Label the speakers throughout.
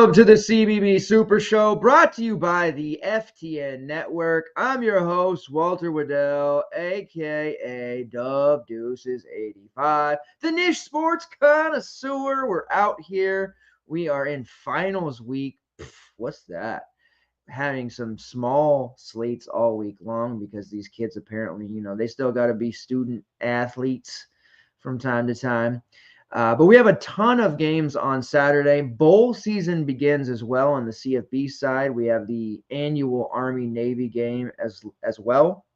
Speaker 1: Welcome to the CBB Super Show, brought to you by the FTN Network. I'm your host, Walter Waddell, a.k.a. Dub Deuces 85, the niche sports connoisseur. We're out here. We are in finals week. What's that? Having some small slates all week long because these kids apparently, they still got to be student athletes from time to time. But we have a ton of games on Saturday. Bowl season begins as well on the CFB side. We have the annual Army-Navy game as well,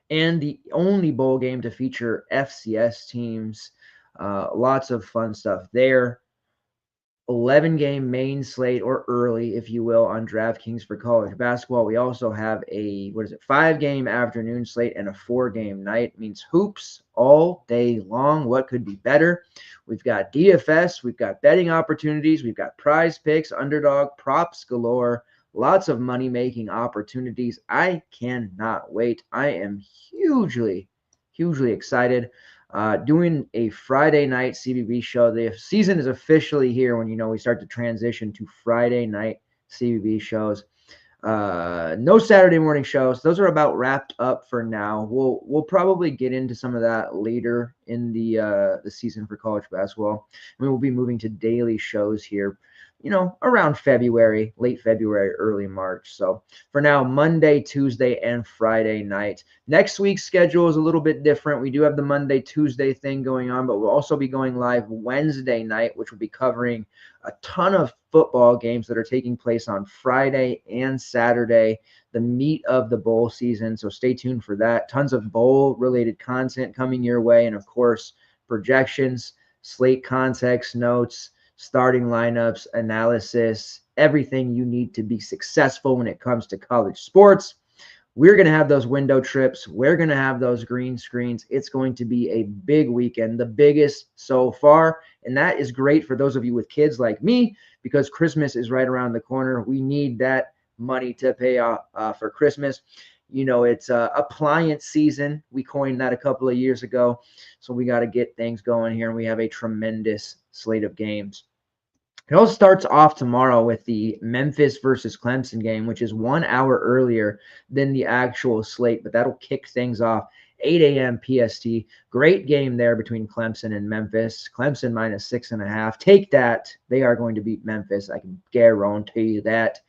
Speaker 1: and the only bowl game to feature FCS teams. Lots of fun stuff there. 11-game main slate, or early, if you will, on DraftKings for college basketball. We also have a 5-game afternoon slate and a 4-game night. It means hoops all day long. What could be better? We've got DFS, we've got betting opportunities, we've got prize picks, underdog, props galore, lots of money-making opportunities. I cannot wait. I am hugely excited. Doing a Friday night CBB show. The season is officially here when we start to transition to Friday night CBB shows. No Saturday morning shows. Those are about wrapped up for now. We'll probably get into some of that later in the season for college basketball. We will be moving to daily shows here, around February, late February, early March. So for now, Monday, Tuesday, and Friday night. Next week's schedule is a little bit different. We do have the Monday, Tuesday thing going on, but we'll also be going live Wednesday night, which will be covering a ton of football games that are taking place on Friday and Saturday, the meat of the bowl season. So stay tuned for that. Tons of bowl-related content coming your way, and of course, projections, slate context notes, starting lineups, analysis, everything you need to be successful when it comes to college sports. We're going to have those window trips. We're going to have those green screens. It's going to be a big weekend, the biggest so far. And that is great for those of you with kids like me, because Christmas is right around the corner. We need that money to pay off for Christmas. It's appliance season. We coined that a couple of years ago. So we got to get things going here. And we have a tremendous slate of games. It all starts off tomorrow with the Memphis versus Clemson game, which is 1 hour earlier than the actual slate, but that'll kick things off 8 a.m. PST. Great game there between Clemson and Memphis. Clemson minus 6.5. Take that. They are going to beat Memphis. I can guarantee you that.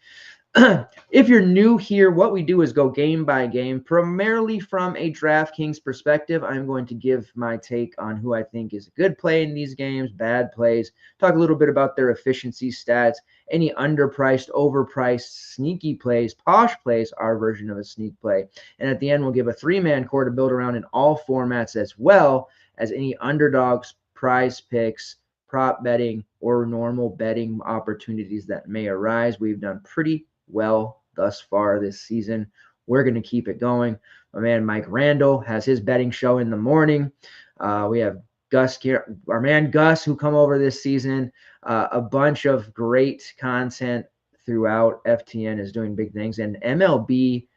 Speaker 1: If you're new here, what we do is go game by game, primarily from a DraftKings perspective. I'm going to give my take on who I think is a good play in these games, bad plays, talk a little bit about their efficiency stats, any underpriced, overpriced, sneaky plays, posh plays, our version of a sneak play. And at the end, we'll give a 3-man core to build around in all formats, as well as any underdogs, prize picks, prop betting, or normal betting opportunities that may arise. We've done pretty well thus far this season. We're going to keep it going. My man Mike Randall has his betting show in the morning. We have Gus here, our man Gus, who come over this season. A bunch of great content throughout. FTN is doing big things, and MLB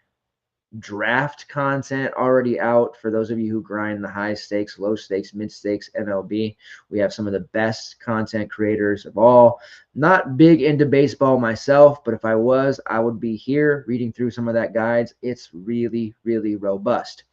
Speaker 1: draft content already out for those of you who grind the high stakes, low stakes, mid stakes MLB. We have some of the best content creators of all. Not big into baseball myself, but if I was, I would be here reading through some of that guides. It's really robust.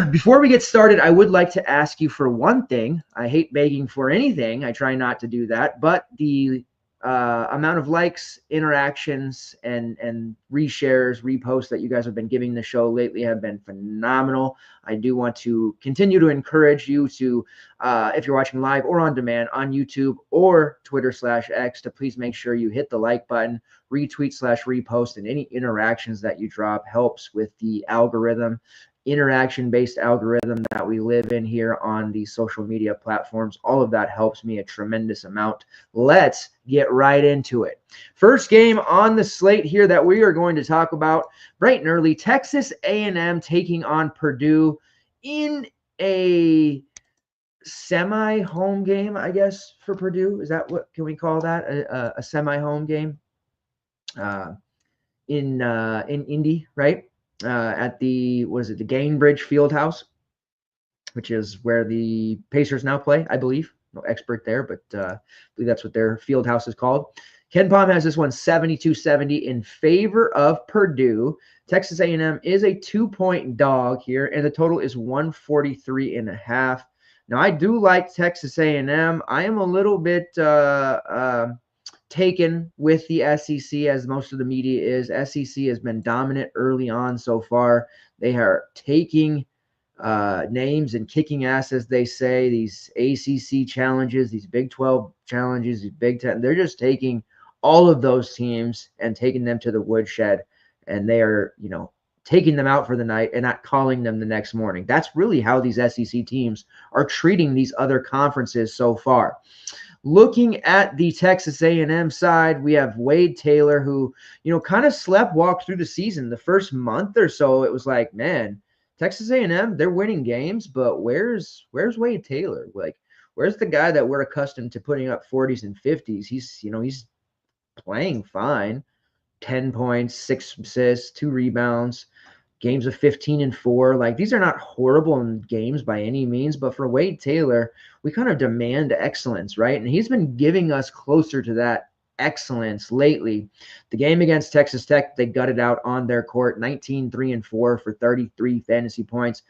Speaker 1: Before we get started, I would like to ask you for one thing. I hate begging for anything. I try not to do that, but the amount of likes, interactions, and reshares, reposts that you guys have been giving the show lately have been phenomenal. I do want to continue to encourage you to, if you're watching live or on demand on YouTube or Twitter/X, to please make sure you hit the like button, retweet/repost, and any interactions that you drop helps with the algorithm. Interaction-based algorithm that we live in here on the social media platforms. All of that helps me a tremendous amount. Let's get right into it. First game on the slate here that we are going to talk about bright and early, Texas A&M taking on Purdue in a semi-home game, I guess, for Purdue. Is that what can we call that? A semi-home game in Indy, right? At the Gainbridge Fieldhouse, which is where the Pacers now play, I believe. no expert there, but I believe that's what their field house is called. Ken Palm has this one 72-70 in favor of Purdue. Texas A&M is a 2-point dog here, and the total is 143.5. Now, I do like Texas A&M. I am a little bit taken with the SEC, as most of the media is. SEC has been dominant early on so far. They are taking names and kicking ass, as they say. These ACC challenges, these Big 12 challenges, these Big 10, they're just taking all of those teams and taking them to the woodshed, and they are, taking them out for the night and not calling them the next morning. That's really how these SEC teams are treating these other conferences so far. Looking at the Texas A&M side, we have Wade Taylor, who, kind of sleptwalked through the season. The first month or so, it was like, man, Texas A&M, they're winning games, but where's Wade Taylor? Like, where's the guy that we're accustomed to putting up 40s and 50s? He's playing fine. 10 points, 6 assists, 2 rebounds, games of 15 and 4. Like, these are not horrible games by any means, but for Wade Taylor, we kind of demand excellence, right? And he's been giving us closer to that excellence lately. The game against Texas Tech, they gutted out on their court, 19-3-4 for 33 fantasy points.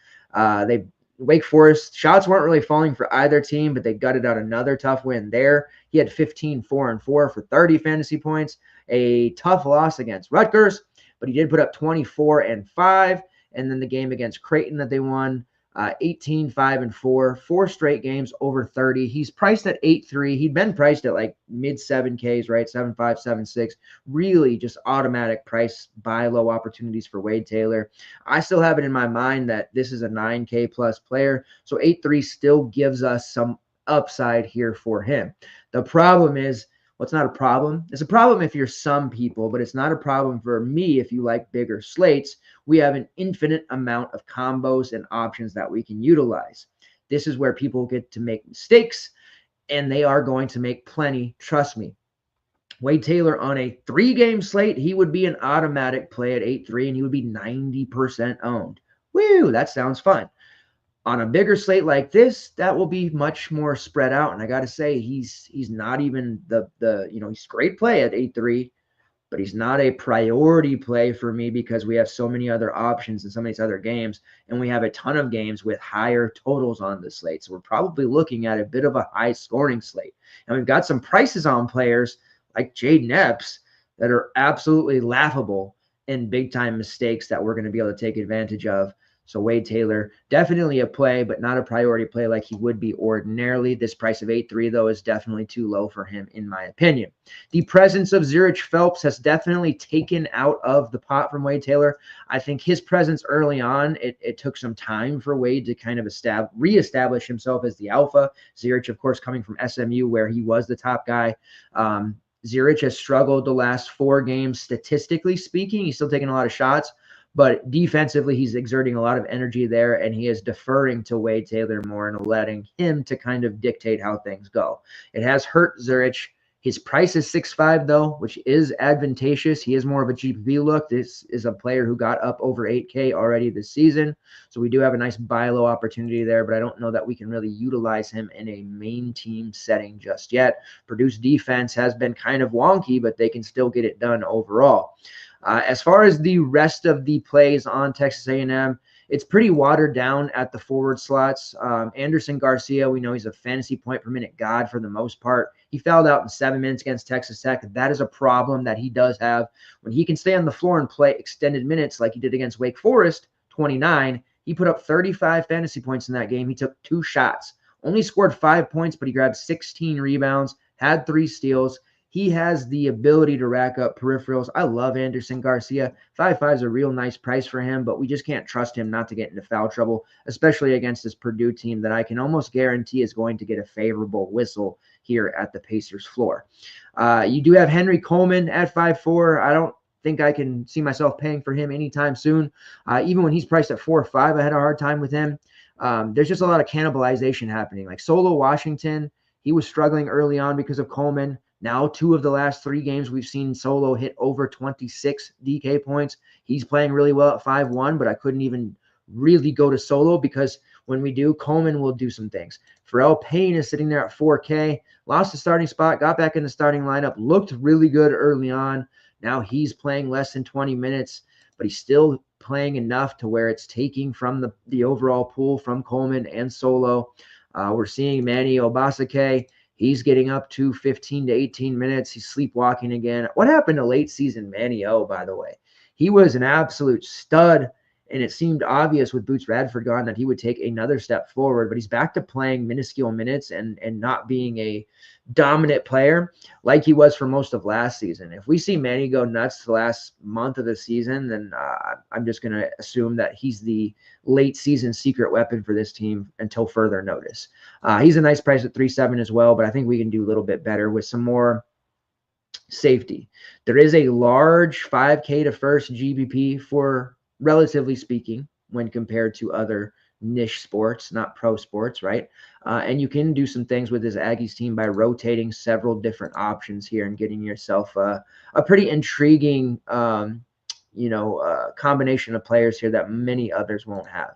Speaker 1: Wake Forest, shots weren't really falling for either team, but they gutted out another tough win there. He had 15-4-4 for 30 fantasy points. A tough loss against Rutgers, but he did put up 24-5. And then the game against Creighton that they won, 18-5-4, 4 straight games over 30. He's priced at 8.3. He'd been priced at like mid 7Ks, right? 7.5, 7.6. Really just automatic price buy low opportunities for Wade Taylor. I still have it in my mind that this is a 9K plus player. So 8.3 still gives us some upside here for him. The problem is, well, it's not a problem. It's a problem if you're some people, but it's not a problem for me if you like bigger slates. We have an infinite amount of combos and options that we can utilize. This is where people get to make mistakes, and they are going to make plenty. Trust me. Wade Taylor on a 3-game slate, he would be an automatic play at 8.3, and he would be 90% owned. Woo, that sounds fun. On a bigger slate like this, that will be much more spread out. And I got to say, he's not even he's a great play at 8.3, but he's not a priority play for me because we have so many other options in some of these other games. And we have a ton of games with higher totals on the slate. So we're probably looking at a bit of a high scoring slate. And we've got some prices on players like Jaden Epps that are absolutely laughable and big time mistakes that we're going to be able to take advantage of. So Wade Taylor, definitely a play, but not a priority play like he would be ordinarily. This price of 8.3, though, is definitely too low for him, in my opinion. The presence of Zurich Phelps has definitely taken out of the pot from Wade Taylor. I think his presence early on, it took some time for Wade to kind of reestablish himself as the alpha. Zurich, of course, coming from SMU, where he was the top guy. Zurich has struggled the last 4 games, statistically speaking. He's still taking a lot of shots. But defensively, he's exerting a lot of energy there, and he is deferring to Wade Taylor more and letting him to kind of dictate how things go. It has hurt Zurich. His price is 6.5, though, which is advantageous. He is more of a GPP look. This is a player who got up over 8K already this season. So we do have a nice buy low opportunity there, but I don't know that we can really utilize him in a main team setting just yet. Purdue's defense has been kind of wonky, but they can still get it done overall. As far as the rest of the plays on Texas A&M, it's pretty watered down at the forward slots. Anderson Garcia, we know he's a fantasy point per minute god for the most part. He fouled out in 7 minutes against Texas Tech. That is a problem that he does have. When he can stay on the floor and play extended minutes like he did against Wake Forest, 29, he put up 35 fantasy points in that game. He took 2 shots, only scored 5 points, but he grabbed 16 rebounds, had 3 steals. He has the ability to rack up peripherals. I love Anderson Garcia. 5.5 is a real nice price for him, but we just can't trust him not to get into foul trouble, especially against this Purdue team that I can almost guarantee is going to get a favorable whistle here at the Pacers floor. You do have Henry Coleman at 5.4. I don't think I can see myself paying for him anytime soon. Even when he's priced at 4.5, I had a hard time with him. There's just a lot of cannibalization happening. Like Solo Washington, he was struggling early on because of Coleman. Now, 2 of the last 3 games, we've seen Solo hit over 26 DK points. He's playing really well at 5.1, but I couldn't even really go to solo, because when we do, Coleman will do some things. Pharrell Payne is sitting there at 4K, lost the starting spot, got back in the starting lineup, looked really good early on. Now he's playing less than 20 minutes, but he's still playing enough to where it's taking from the overall pool from Coleman and Solo. We're seeing Manny Obasake. He's getting up to 15 to 18 minutes. He's sleepwalking again. What happened to late season Manny O, by the way? He was an absolute stud, and it seemed obvious with Boots Radford gone that he would take another step forward, but he's back to playing minuscule minutes and not being a dominant player like he was for most of last season. If we see Manny go nuts the last month of the season, then I'm just going to assume that he's the late season secret weapon for this team until further notice. He's a nice price at 3.7 as well, but I think we can do a little bit better with some more safety. There is a large 5K to first GBP for, relatively speaking, when compared to other niche sports, not pro sports, right? And you can do some things with this Aggies team by rotating several different options here and getting yourself a pretty intriguing, combination of players here that many others won't have.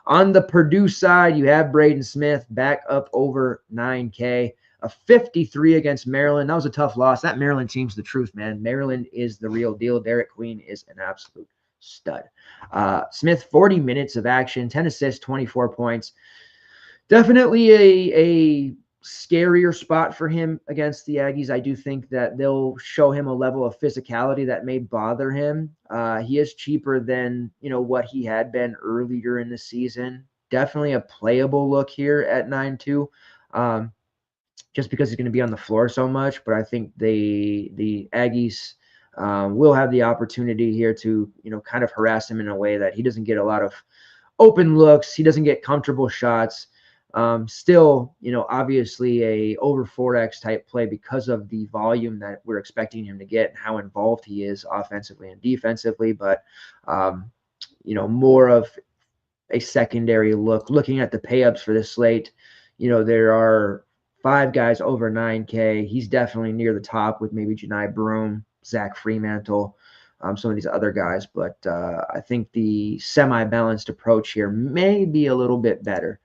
Speaker 1: On the Purdue side, you have Braden Smith back up over 9K. A 53 against Maryland. That was a tough loss. That Maryland team's the truth, man. Maryland is the real deal. Derek Queen is an absolute stud. Smith, 40 minutes of action, 10 assists, 24 points. Definitely a scarier spot for him against the Aggies. I do think that they'll show him a level of physicality that may bother him. He is cheaper than, what he had been earlier in the season. Definitely a playable look here at 9.2. Just because he's going to be on the floor so much, but I think the Aggies will have the opportunity here to, kind of harass him in a way that he doesn't get a lot of open looks. He doesn't get comfortable shots. Still, obviously a over 4X type play because of the volume that we're expecting him to get and how involved he is offensively and defensively, but, more of a secondary look. Looking at the pay-ups for this slate, there are 5 guys over 9K. He's definitely near the top with maybe Janai Broom, Zach Fremantle, some of these other guys. But I think the semi-balanced approach here may be a little bit better.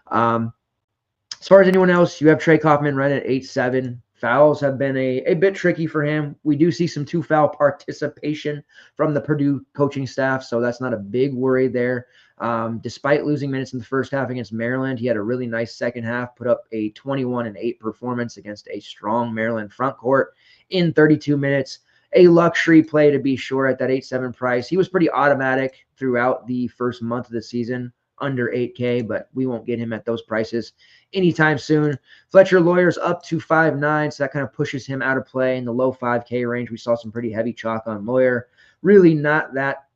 Speaker 1: As far as anyone else, you have Trey Kaufman right at 8.7. Fouls have been a bit tricky for him. We do see some 2-foul participation from the Purdue coaching staff, so that's not a big worry there. Despite losing minutes in the first half against Maryland, he had a really nice second half, put up a 21-8 performance against a strong Maryland front court in 32 minutes. A luxury play to be sure at that 8.7 price. He was pretty automatic throughout the first month of the season, under 8K, but we won't get him at those prices anytime soon. Fletcher Lawyer's up to 5.9, so that kind of pushes him out of play in the low 5K range. We saw some pretty heavy chalk on Lawyer. Really not that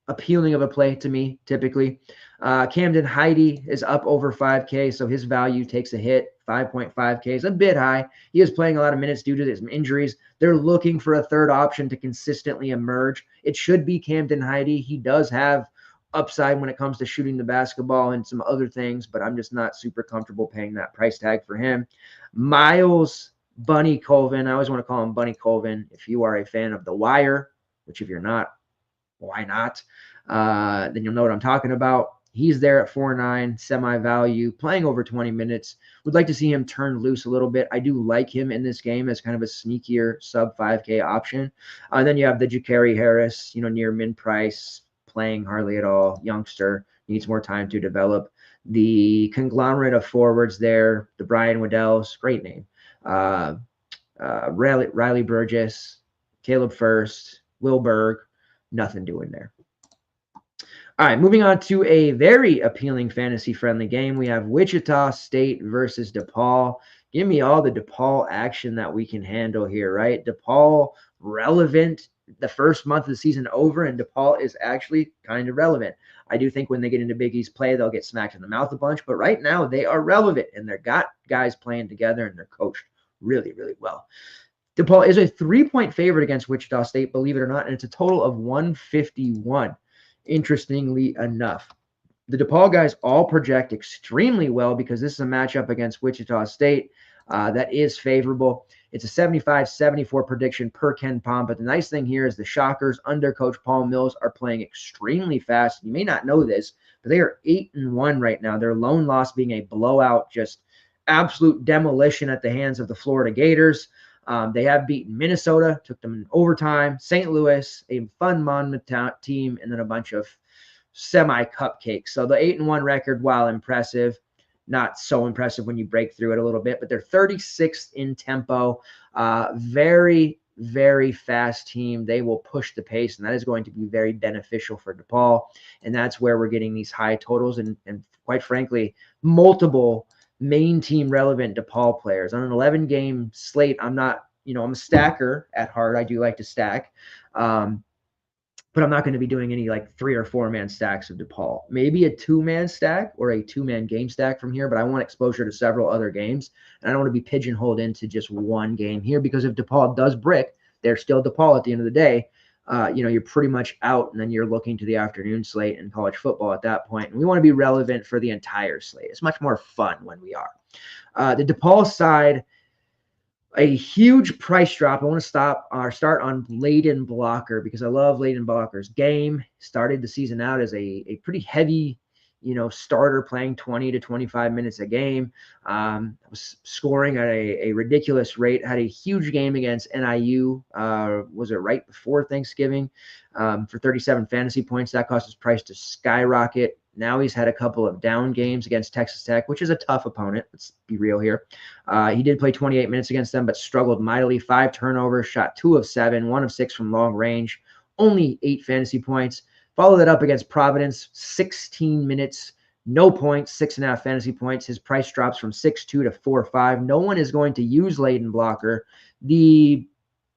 Speaker 1: appealing of a play to me, typically. Camden Heide is up over 5K, so his value takes a hit. 5.5K is a bit high. He is playing a lot of minutes due to his injuries. They're looking for a third option to consistently emerge. It should be Camden Heide. He does have upside when it comes to shooting the basketball and some other things, but I'm just not super comfortable paying that price tag for him. Miles Bunny Colvin, I always want to call him Bunny Colvin. If you are a fan of The Wire, which if you're not, why not? Then you'll know what I'm talking about. He's there at 4.9, semi-value, playing over 20 minutes. Would like to see him turn loose a little bit. I do like him in this game as kind of a sneakier sub-5K option. Then you have the Ja'Carry Harris, near min-price, playing hardly at all, youngster, needs more time to develop. The conglomerate of forwards there, the Brian Waddells, great name. Riley Burgess, Caleb First, Will Berg, nothing doing there. All right, moving on to a very appealing fantasy-friendly game. We have Wichita State versus DePaul. Give me all the DePaul action that we can handle here, right? DePaul relevant the first month of the season over, and DePaul is actually kind of relevant. I do think when they get into Big East play, they'll get smacked in the mouth a bunch, but right now they are relevant, and they've got guys playing together, and they're coached really, really well. DePaul is a 3-point favorite against Wichita State, believe it or not, and it's a total of 151, interestingly enough. The DePaul guys all project extremely well because this is a matchup against Wichita State. That is favorable. It's a 75-74 prediction per Ken Pom. But the nice thing here is the Shockers under Coach Paul Mills are playing extremely fast. You may not know this, but they are 8-1 right now. Their lone loss being a blowout, just absolute demolition at the hands of the Florida Gators. They have beaten Minnesota, took them in overtime, St. Louis, a fun Monmouth team, and then a bunch of semi-cupcakes. So the 8-1 record, while impressive, not so impressive when you break through it a little bit, but they're 36th in tempo. Very, very fast team. They will push the pace, and that is going to be very beneficial for DePaul. And that's where we're getting these high totals and quite frankly, multiple main team relevant DePaul players. On an 11-game slate, I'm not, I'm a stacker at heart. I do like to stack. But I'm not going to be doing any like 3 or 4 man stacks of DePaul. Maybe a 2-man stack or a 2-man game stack from here, but I want exposure to several other games. And I don't want to be pigeonholed into just one game here, because if DePaul does brick, they're still DePaul at the end of the day. You're pretty much out, and then you're looking to the afternoon slate and college football at that point. And we want to be relevant for the entire slate. It's much more fun when we are. The DePaul side, a huge price drop. I want to start on Layden Blocker, because I love Layden Blocker's game. Started the season out as a pretty heavy, starter, playing 20 to 25 minutes a game. Was scoring at a ridiculous rate. Had a huge game against NIU. Was it right before Thanksgiving? For 37 fantasy points. That caused his price to skyrocket. Now he's had a couple of down games against Texas Tech, which is a tough opponent. Let's be real here. He did play 28 minutes against them, but struggled mightily. 5 turnovers, shot 2 of 7, 1 of 6 from long range, only 8 fantasy points. Follow that up against Providence, 16 minutes, no points, 6.5 fantasy points. His price drops from 6.2 to 4.5. No one is going to use Layden Blocker. The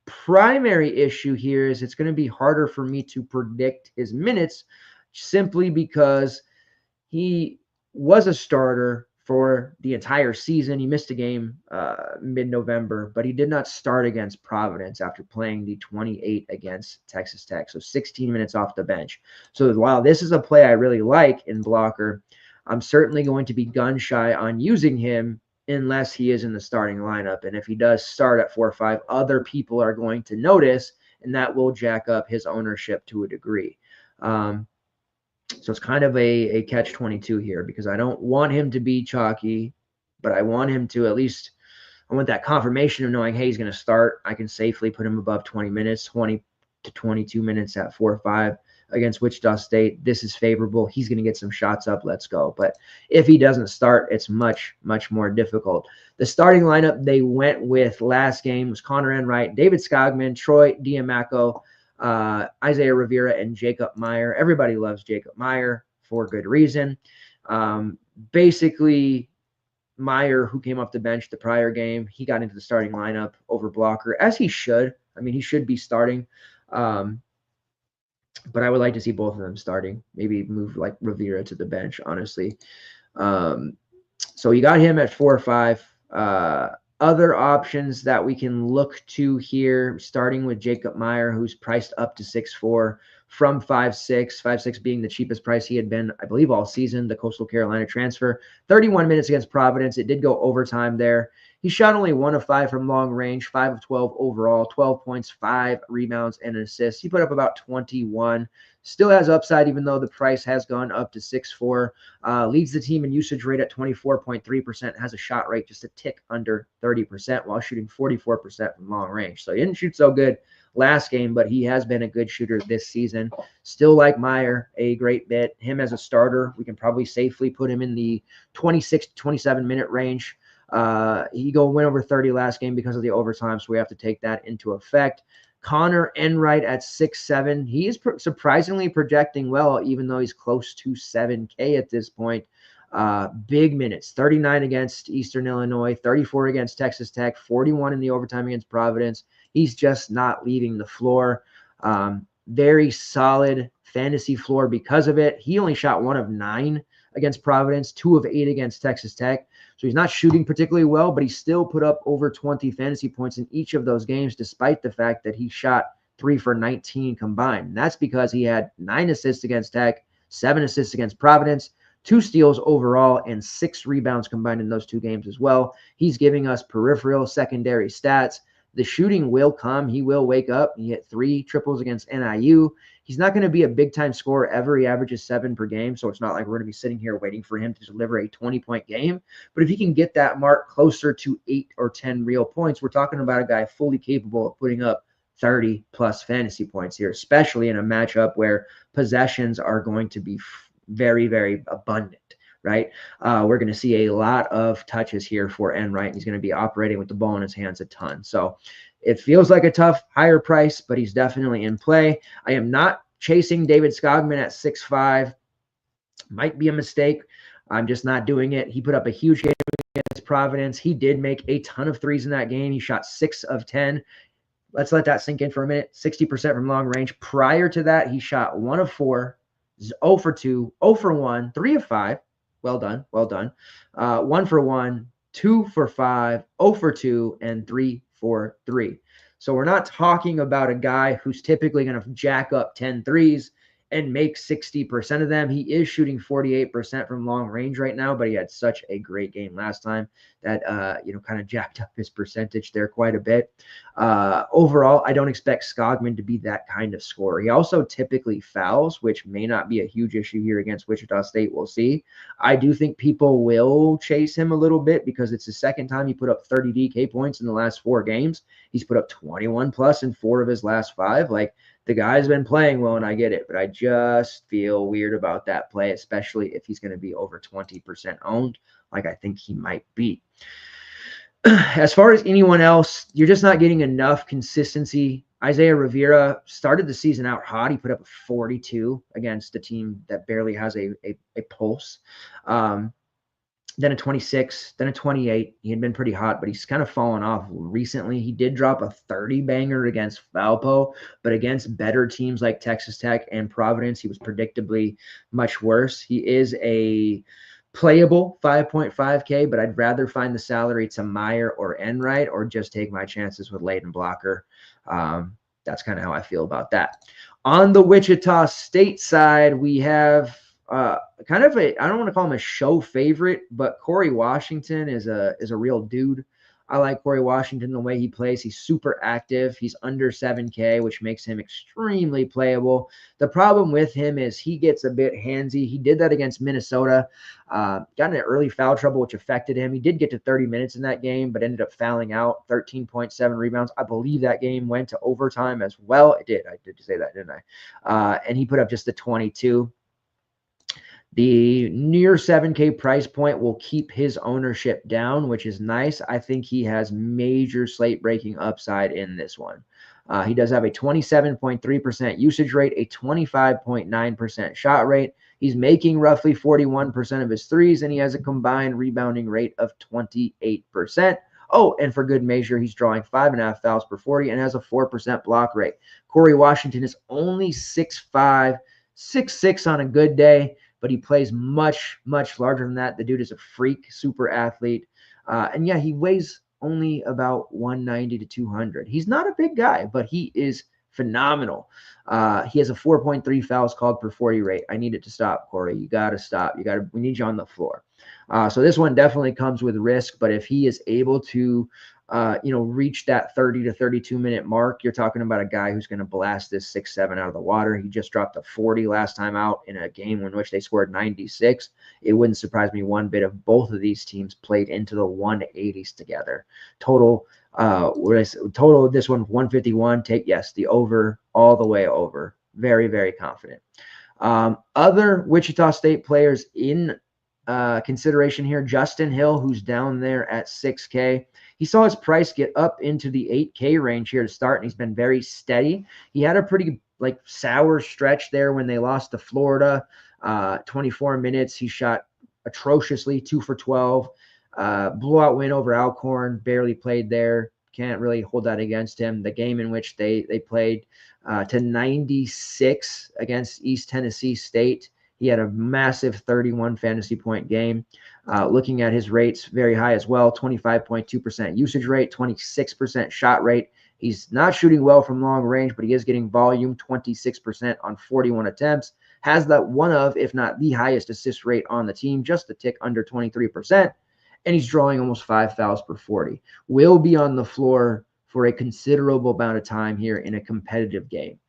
Speaker 1: primary issue here is it's going to be harder for me to predict his minutes, simply because he was a starter for the entire season. He missed a game mid-November, but he did not start against Providence after playing the 28 against Texas Tech. So 16 minutes off the bench. So while this is a play I really like in Blocker, I'm certainly going to be gun shy on using him unless he is in the starting lineup. And if he does start at 4-5, other people are going to notice, and that will jack up his ownership to a degree. So it's kind of a catch-22 here, because I don't want him to be chalky, but I want him to at least, I want that confirmation of knowing, hey, he's going to start. I can safely put him above 20 minutes, 20 to 22 minutes at 4-5 against Wichita State. This is favorable. He's going to get some shots up. Let's go. But if he doesn't start, it's much, much more difficult. The starting lineup they went with last game was Connor Enright, David Skogman, Troy Diamaco, Isaiah Rivera, and Jacob Meyer. Everybody loves Jacob Meyer for good reason. Basically, Meyer, who came off the bench the prior game, he got into the starting lineup over Blocker, as he should. I mean, he should be starting. But I would like to see both of them starting. Maybe move like Rivera to the bench, honestly. So you got him at 4-5. Other options that we can look to here, starting with Jacob Meyer, who's priced up to 6.4 from 5.6, 5.6 being the cheapest price he had been, I believe, all season, the Coastal Carolina transfer. 31 minutes against Providence. It did go overtime there. He shot only 1 of 5 from long range, 5 of 12 overall, 12 points, 5 rebounds, and an assist. He put up about 21. Still has upside, even though the price has gone up to 6.4. Leads the team in usage rate at 24.3%. Has a shot rate just a tick under 30% while shooting 44% from long range. So he didn't shoot so good last game, but he has been a good shooter this season. Still like Meyer a great bit. Him as a starter, we can probably safely put him in the 26 to 27 minute range. He went over 30 last game because of the overtime, so we have to take that into effect. Connor Enright at 6.7. He is surprisingly projecting well, even though he's close to 7K at this point. Big minutes, 39 against Eastern Illinois, 34 against Texas Tech, 41 in the overtime against Providence. He's just not leaving the floor. Very solid fantasy floor because of it. He only shot 1 of 9 against Providence, 2 of 8 against Texas Tech. So he's not shooting particularly well, but he still put up over 20 fantasy points in each of those games, despite the fact that he shot 3 for 19 combined. And that's because he had 9 assists against Tech, 7 assists against Providence, 2 steals overall, and 6 rebounds combined in those 2 games as well. He's giving us peripheral secondary stats. The shooting will come. He will wake up. He hit 3 triples against NIU. He's not going to be a big-time scorer ever. He averages 7 per game, so it's not like we're going to be sitting here waiting for him to deliver a 20-point game. But if he can get that mark closer to 8 or 10 real points, we're talking about a guy fully capable of putting up 30-plus fantasy points here, especially in a matchup where possessions are going to be very, very abundant, right? We're going to see a lot of touches here for Enright. He's going to be operating with the ball in his hands a ton. So it feels like a tough, higher price, but he's definitely in play. I am not chasing David Skogman at 6'5". Might be a mistake. I'm just not doing it. He put up a huge game against Providence. He did make a ton of threes in that game. He shot 6 of 10. Let's let that sink in for a minute. 60% from long range. Prior to that, he shot 1 of 4, 0 for 2, 0 for 1, 3 of 5. Well done. Well done. 1 for 1, 2 for 5, 0 for 2, and 3 for 3. So we're not talking about a guy who's typically going to jack up 10 threes and make 60% of them. He is shooting 48% from long range right now, but he had such a great game last time that, kind of jacked up his percentage there quite a bit. Overall, I don't expect Skogman to be that kind of scorer. He also typically fouls, which may not be a huge issue here against Wichita State. We'll see. I do think people will chase him a little bit because it's the second time he put up 30 DK points in the last 4 games. He's put up 21 plus in 4 of his last 5. Like, the guy's been playing well, and I get it, but I just feel weird about that play, especially if he's going to be over 20% owned, like I think he might be. As far as anyone else, you're just not getting enough consistency. Isaiah Rivera started the season out hot. He put up a 42 against a team that barely has a pulse. Then a 26, then a 28. He had been pretty hot, but he's kind of fallen off recently. He did drop a 30 banger against Valpo, but against better teams like Texas Tech and Providence, he was predictably much worse. He is a playable 5.5K, but I'd rather find the salary to Meyer or Enright or just take my chances with Leighton Blocker. That's kind of how I feel about that. On the Wichita State side, we have kind of I don't want to call him a show favorite, but Corey Washington is a real dude. I like Corey Washington, the way he plays. He's super active. He's under 7K, which makes him extremely playable. The problem with him is he gets a bit handsy. He did that against Minnesota. Got into early foul trouble, which affected him. He did get to 30 minutes in that game, but ended up fouling out. 13.7 rebounds. I believe that game went to overtime as well. It did. I did say that, didn't I? And he put up just the 22. The near 7K price point will keep his ownership down, which is nice. I think he has major slate breaking upside in this one. He does have a 27.3% usage rate, a 25.9% shot rate. He's making roughly 41% of his threes, and he has a combined rebounding rate of 28%. Oh, and for good measure, he's drawing 5.5 fouls per 40 and has a 4% block rate. Corey Washington is only 6'5", 6'6" on a good day, but he plays much, much larger than that. The dude is a freak, super athlete. And yeah, he weighs only about 190 to 200. He's not a big guy, but he is phenomenal. He has a 4.3 fouls called per 40 rate. I need it to stop, Corey. You got to stop. We need you on the floor. So this one definitely comes with risk, but if he is able to reach that 30 to 32 minute mark, you're talking about a guy who's going to blast this 6-7 out of the water. He just dropped a 40 last time out in a game in which they scored 96. It wouldn't surprise me one bit if both of these teams played into the 180s together. Total of this one, 151. Take, yes, the over, all the way over. Very, very confident. Other Wichita State players in consideration here, Justin Hill, who's down there at 6K. He saw his price get up into the 8K range here to start, and he's been very steady. He had a pretty sour stretch there when they lost to Florida. 24 minutes, he shot atrociously, 2 for 12. Blowout win over Alcorn, barely played there. Can't really hold that against him. The game in which they played to 96 against East Tennessee State, he had a massive 31 fantasy point game. Looking at his rates, very high as well, 25.2% usage rate, 26% shot rate, He's not shooting well from long range, but he is getting volume, 26% on 41 attempts. Has that one of, if not the highest assist rate on the team, just a tick under 23%. And he's drawing almost 5 fouls per 40. Will be on the floor for a considerable amount of time here in a competitive game.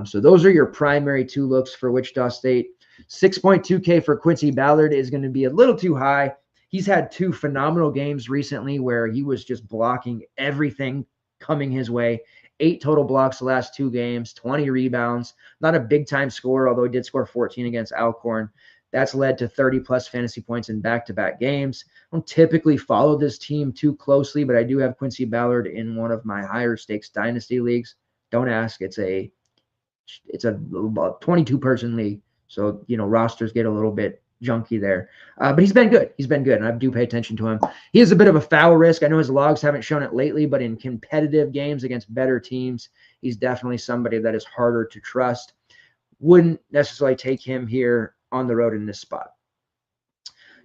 Speaker 1: So those are your primary two looks for Wichita State. 6.2K for Quincy Ballard is going to be a little too high. He's had two phenomenal games recently where he was just blocking everything coming his way. 8 total blocks the last 2 games, 20 rebounds. Not a big-time scorer, although he did score 14 against Alcorn. That's led to 30-plus fantasy points in back-to-back games. I don't typically follow this team too closely, but I do have Quincy Ballard in one of my higher-stakes dynasty leagues. Don't ask. It's a 22-person league, so rosters get a little bit junky there. But he's been good. And I do pay attention to him. He has a bit of a foul risk. I know his logs haven't shown it lately, but in competitive games against better teams, he's definitely somebody that is harder to trust. Wouldn't necessarily take him here on the road in this spot.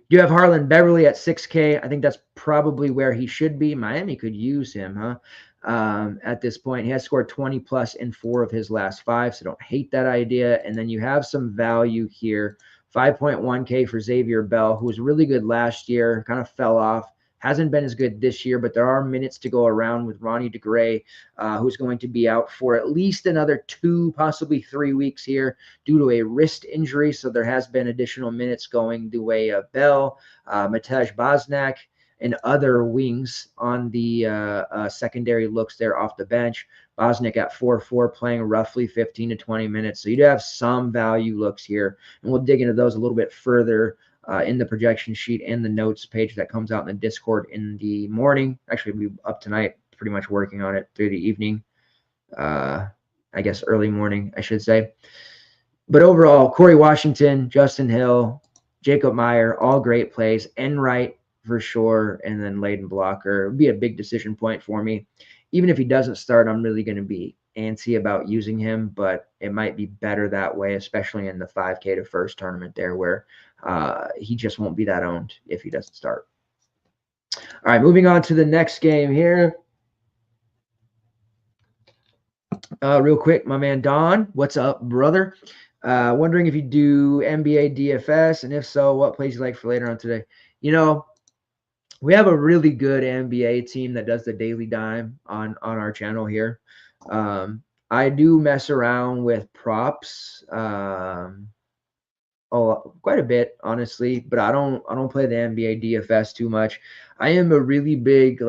Speaker 1: You have Harlan Beverly at 6K. I think that's probably where he should be. Miami could use him, at this point. He has scored 20-plus in 4 of his last 5, so don't hate that idea. And then you have some value here. 5.1K for Xavier Bell, who was really good last year, kind of fell off. Hasn't been as good this year, but there are minutes to go around with Ronnie DeGray, who's going to be out for at least another 2, possibly 3 weeks here due to a wrist injury. So there has been additional minutes going the way of Bell, Matej Bosnak, and other wings on the secondary looks there off the bench. Bosnick at 4-4, playing roughly 15 to 20 minutes. So you do have some value looks here, and we'll dig into those a little bit further in the projection sheet and the notes page that comes out in the Discord in the morning. Actually, we'll be up tonight, pretty much working on it through the evening. I guess early morning, I should say. But overall, Corey Washington, Justin Hill, Jacob Meyer, all great plays. Enright for sure, and then Layden Blocker. It would be a big decision point for me. Even if he doesn't start, I'm really going to be antsy about using him, but it might be better that way, especially in the 5K to first tournament there where he just won't be that owned if he doesn't start. All right, moving on to the next game here. Real quick, my man Don, what's up, brother? Wondering if you do NBA DFS, and if so, what plays you like for later on today? We have a really good NBA team that does the daily dime on our channel here. I do mess around with props quite a bit, honestly, but I don't play the NBA DFS too much. I am a really big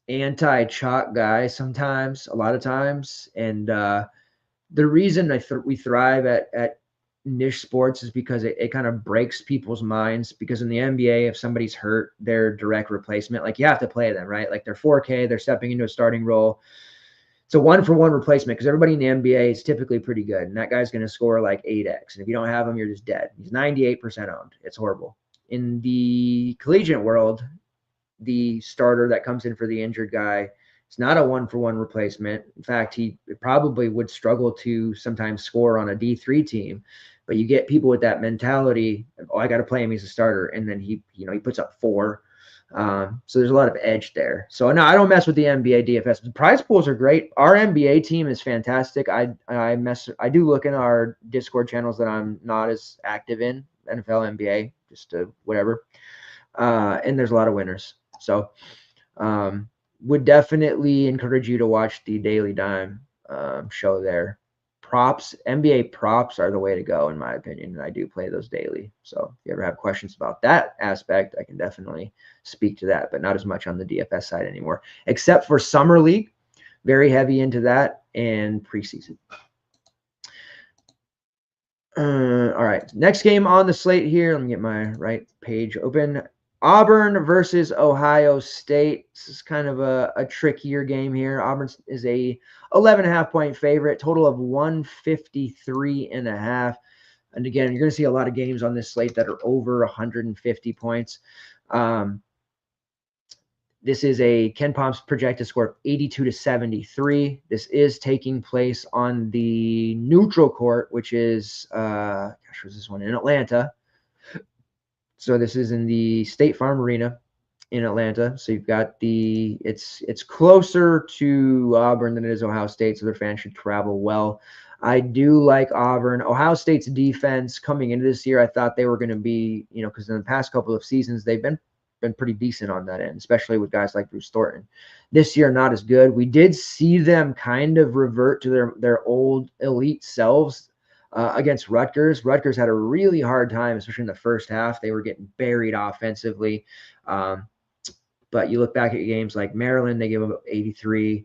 Speaker 1: anti-chalk guy sometimes, a lot of times, and the reason we thrive at niche sports is because it kind of breaks people's minds, because in the NBA, if somebody's hurt, they're direct replacement. You have to play them, right? They're 4K, they're stepping into a starting role. It's a 1-for-1 replacement because everybody in the NBA is typically pretty good, and that guy's going to score 8x. And if you don't have him, you're just dead. He's 98% owned. It's horrible. In the collegiate world, the starter that comes in for the injured guy, it's not a 1-for-1 replacement. In fact, he probably would struggle to sometimes score on a D3 team. But you get people with that mentality, I got to play him, he's a starter, and then he puts up 4. So there's a lot of edge there. So no, I don't mess with the NBA DFS. The prize pools are great. Our NBA team is fantastic. I do look in our Discord channels that I'm not as active in, NFL, NBA, just whatever. And there's a lot of winners. So would definitely encourage you to watch the Daily Dime show there. Props, NBA props are the way to go, in my opinion, and I do play those daily. So if you ever have questions about that aspect, I can definitely speak to that, but not as much on the DFS side anymore, except for Summer League, very heavy into that, and preseason. All right, next game on the slate here. Let me get my right page open. Auburn versus Ohio State. This is kind of a trickier game here. Auburn is a 11.5 point favorite, total of 153.5. And again, you're going to see a lot of games on this slate that are over 150 points. This is a Ken Palm's projected score of 82 to 73. This is taking place on the neutral court, which is, where's this one? In Atlanta. So this is in the State Farm Arena. in Atlanta. So you've got it's closer to Auburn than it is Ohio State, so their fans should travel well. I do like Auburn. Ohio State's defense coming into this year, I thought they were going to be, because in the past couple of seasons they've been pretty decent on that end, especially with guys like Bruce Thornton. This year, not as good. We did see them kind of revert to their old elite selves against Rutgers. Rutgers had a really hard time, especially in the first half. They were getting buried offensively. But you look back at games like Maryland, they gave up 83.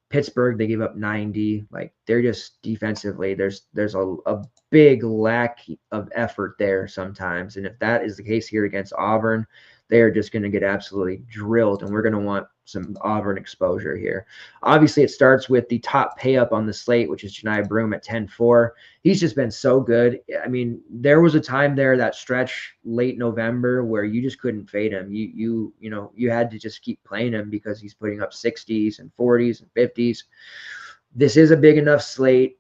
Speaker 1: Pittsburgh, they gave up 90. Like, they're just defensively, there's a big lack of effort there sometimes. And if that is the case here against Auburn, they are just going to get absolutely drilled, and we're going to want some Auburn exposure here. Obviously, it starts with the top pay up on the slate, which is Janai Broome at 10-4. He's just been so good. I mean, there was a time there, that stretch late November, where you just couldn't fade him. You had to just keep playing him because he's putting up 60s and 40s and 50s. This is a big enough slate.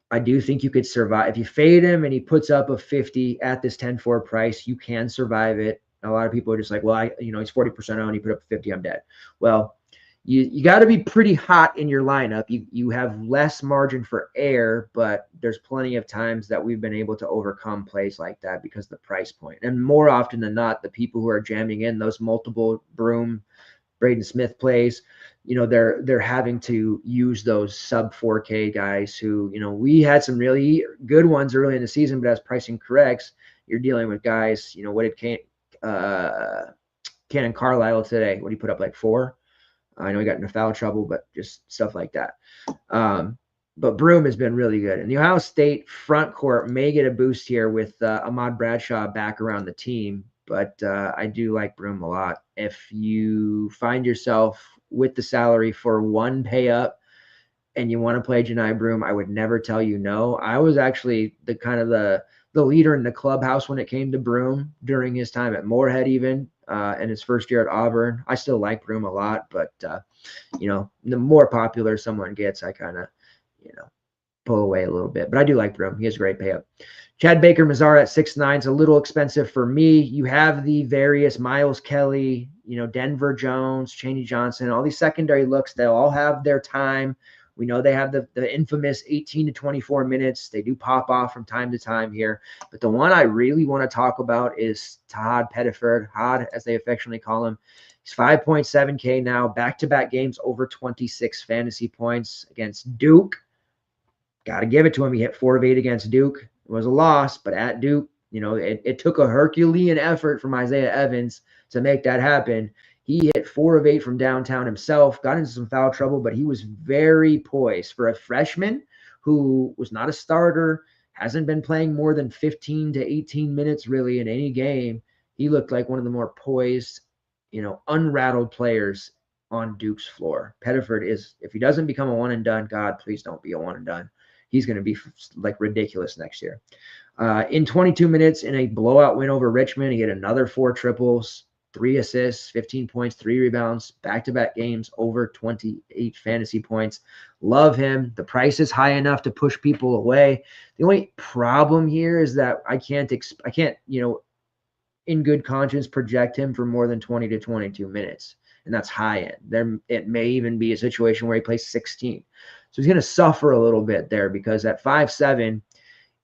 Speaker 1: I do think you could survive. If you fade him and he puts up a 50 at this 10-4 price, you can survive it. A lot of people are just like, well, he's 40% owned. He put up 50, I'm dead. Well, you got to be pretty hot in your lineup. You have less margin for error, but there's plenty of times that we've been able to overcome plays like that because of the price point. And more often than not, the people who are jamming in those multiple Broome, Braden Smith plays, they're having to use those sub 4K guys who, we had some really good ones early in the season, but as pricing corrects, you're dealing with guys, what did Cannon Carlisle today? What did he put up, like 4? I know he got into foul trouble, but just stuff like that. But Broome has been really good. And the Ohio State front court may get a boost here with Ahmad Bradshaw back around the team. But I do like Broome a lot. If you find yourself with the salary for one pay up and you want to play Janai Broome, I would never tell you no. I was actually the leader in the clubhouse when it came to Broome during his time at Morehead, even in his first year at Auburn. I still like Broome a lot, but the more popular someone gets, I kind of pull away a little bit. But I do like Broome. He has a great pay up. Chad Baker-Mazara at 6'9" is a little expensive for me. You have the various Miles Kelly, Denver Jones, Chaney Johnson, all these secondary looks. They'll all have their time. We know they have the infamous 18 to 24 minutes. They do pop off from time to time here. But the one I really want to talk about is Todd Pettiford, Hod, as they affectionately call him. He's 5.7K now, back-to-back games over 26 fantasy points against Duke. Got to give it to him. He hit 4 of 8 against Duke. It was a loss, but at Duke, it took a Herculean effort from Isaiah Evans to make that happen. He hit 4 of 8 from downtown himself, got into some foul trouble, but he was very poised for a freshman who was not a starter, hasn't been playing more than 15 to 18 minutes really in any game. He looked like one of the more poised, unrattled players on Duke's floor. Pettiford is, if he doesn't become a one and done, God, please don't be a one and done. He's going to be like ridiculous next year. In 22 minutes in a blowout win over Richmond, he had another 4 triples, 3 assists, 15 points, 3 rebounds, back-to-back games, over 28 fantasy points. Love him. The price is high enough to push people away. The only problem here is that I can't, in good conscience, project him for more than 20 to 22 minutes. And that's high end. It may even be a situation where he plays 16. So he's going to suffer a little bit there because at 5'7",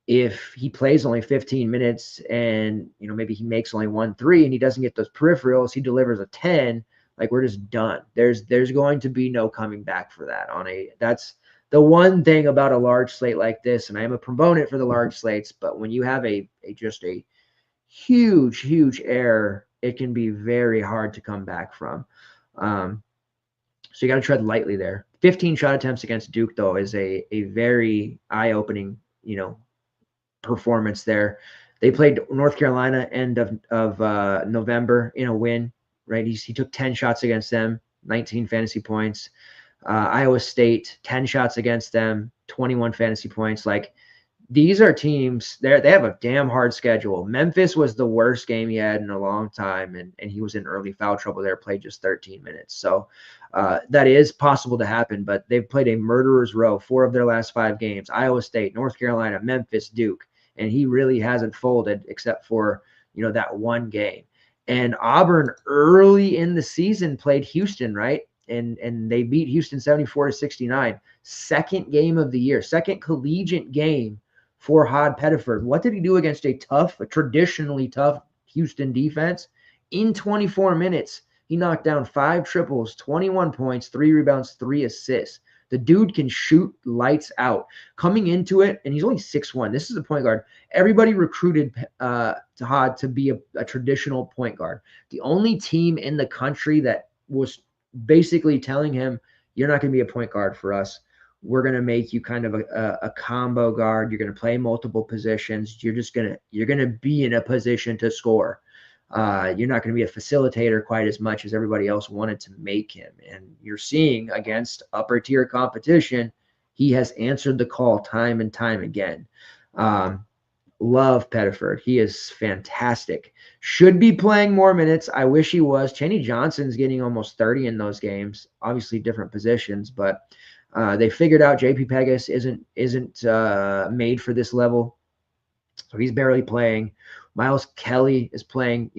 Speaker 1: if he plays only 15 minutes and, maybe he makes only 1 3 and he doesn't get those peripherals, he delivers a 10, like, we're just done. There's going to be no coming back for that. That's the one thing about a large slate like this, and I am a proponent for the large slates, but when you have a huge error, it can be very hard to come back from. So you got to tread lightly there. 15 shot attempts against Duke, though, is a very eye-opening, performance there. They played North Carolina end of November in a win, right? He took 10 shots against them, 19 fantasy points. Iowa State, 10 shots against them, 21 fantasy points. Like, these are teams, they have a damn hard schedule. Memphis was the worst game he had in a long time, and he was in early foul trouble there, played just 13 minutes. So that is possible to happen, but they've played a murderer's row, 4 of their last 5 games. Iowa State, North Carolina, Memphis, Duke, and he really hasn't folded except for, that one game. And Auburn early in the season played Houston, right? And they beat Houston 74-69. Second game of the year, second collegiate game for Hod Pettiford. What did he do against a traditionally tough Houston defense? In 24 minutes, he knocked down 5 triples, 21 points, 3 rebounds, 3 assists. The dude can shoot lights out. Coming into it, and he's only 6'1". This is a point guard. Everybody recruited Hod to be a traditional point guard. The only team in the country that was basically telling him, you're not going to be a point guard for us. We're going to make you kind of a combo guard. You're going to play multiple positions. You're going to be in a position to score. You're not going to be a facilitator quite as much as everybody else wanted to make him. And you're seeing against upper tier competition, he has answered the call time and time again. Love Pettiford. He is fantastic. Should be playing more minutes. I wish he was. Cheney Johnson's getting almost 30 in those games. Obviously different positions, but they figured out JP Pegas isn't made for this level. So he's barely playing. Miles Kelly is playing,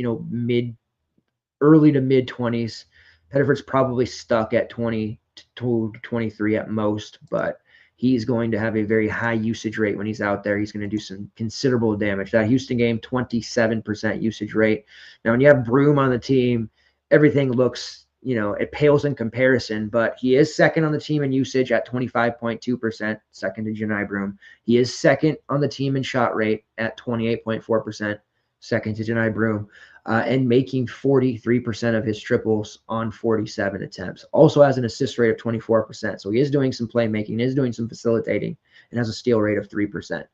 Speaker 1: early to mid 20s. Pettiford's probably stuck at 20 to 23 at most, but he's going to have a very high usage rate when he's out there. He's going to do some considerable damage. That Houston game, 27% usage rate. Now, when you have Broom on the team, everything looks, it pales in comparison, but he is second on the team in usage at 25.2%, second to Janai Broom. He is second on the team in shot rate at 28.4%, second to Janai Broom, and making 43% of his triples on 47 attempts. Also has an assist rate of 24%. So he is doing some playmaking, is doing some facilitating, and has a steal rate of 3%.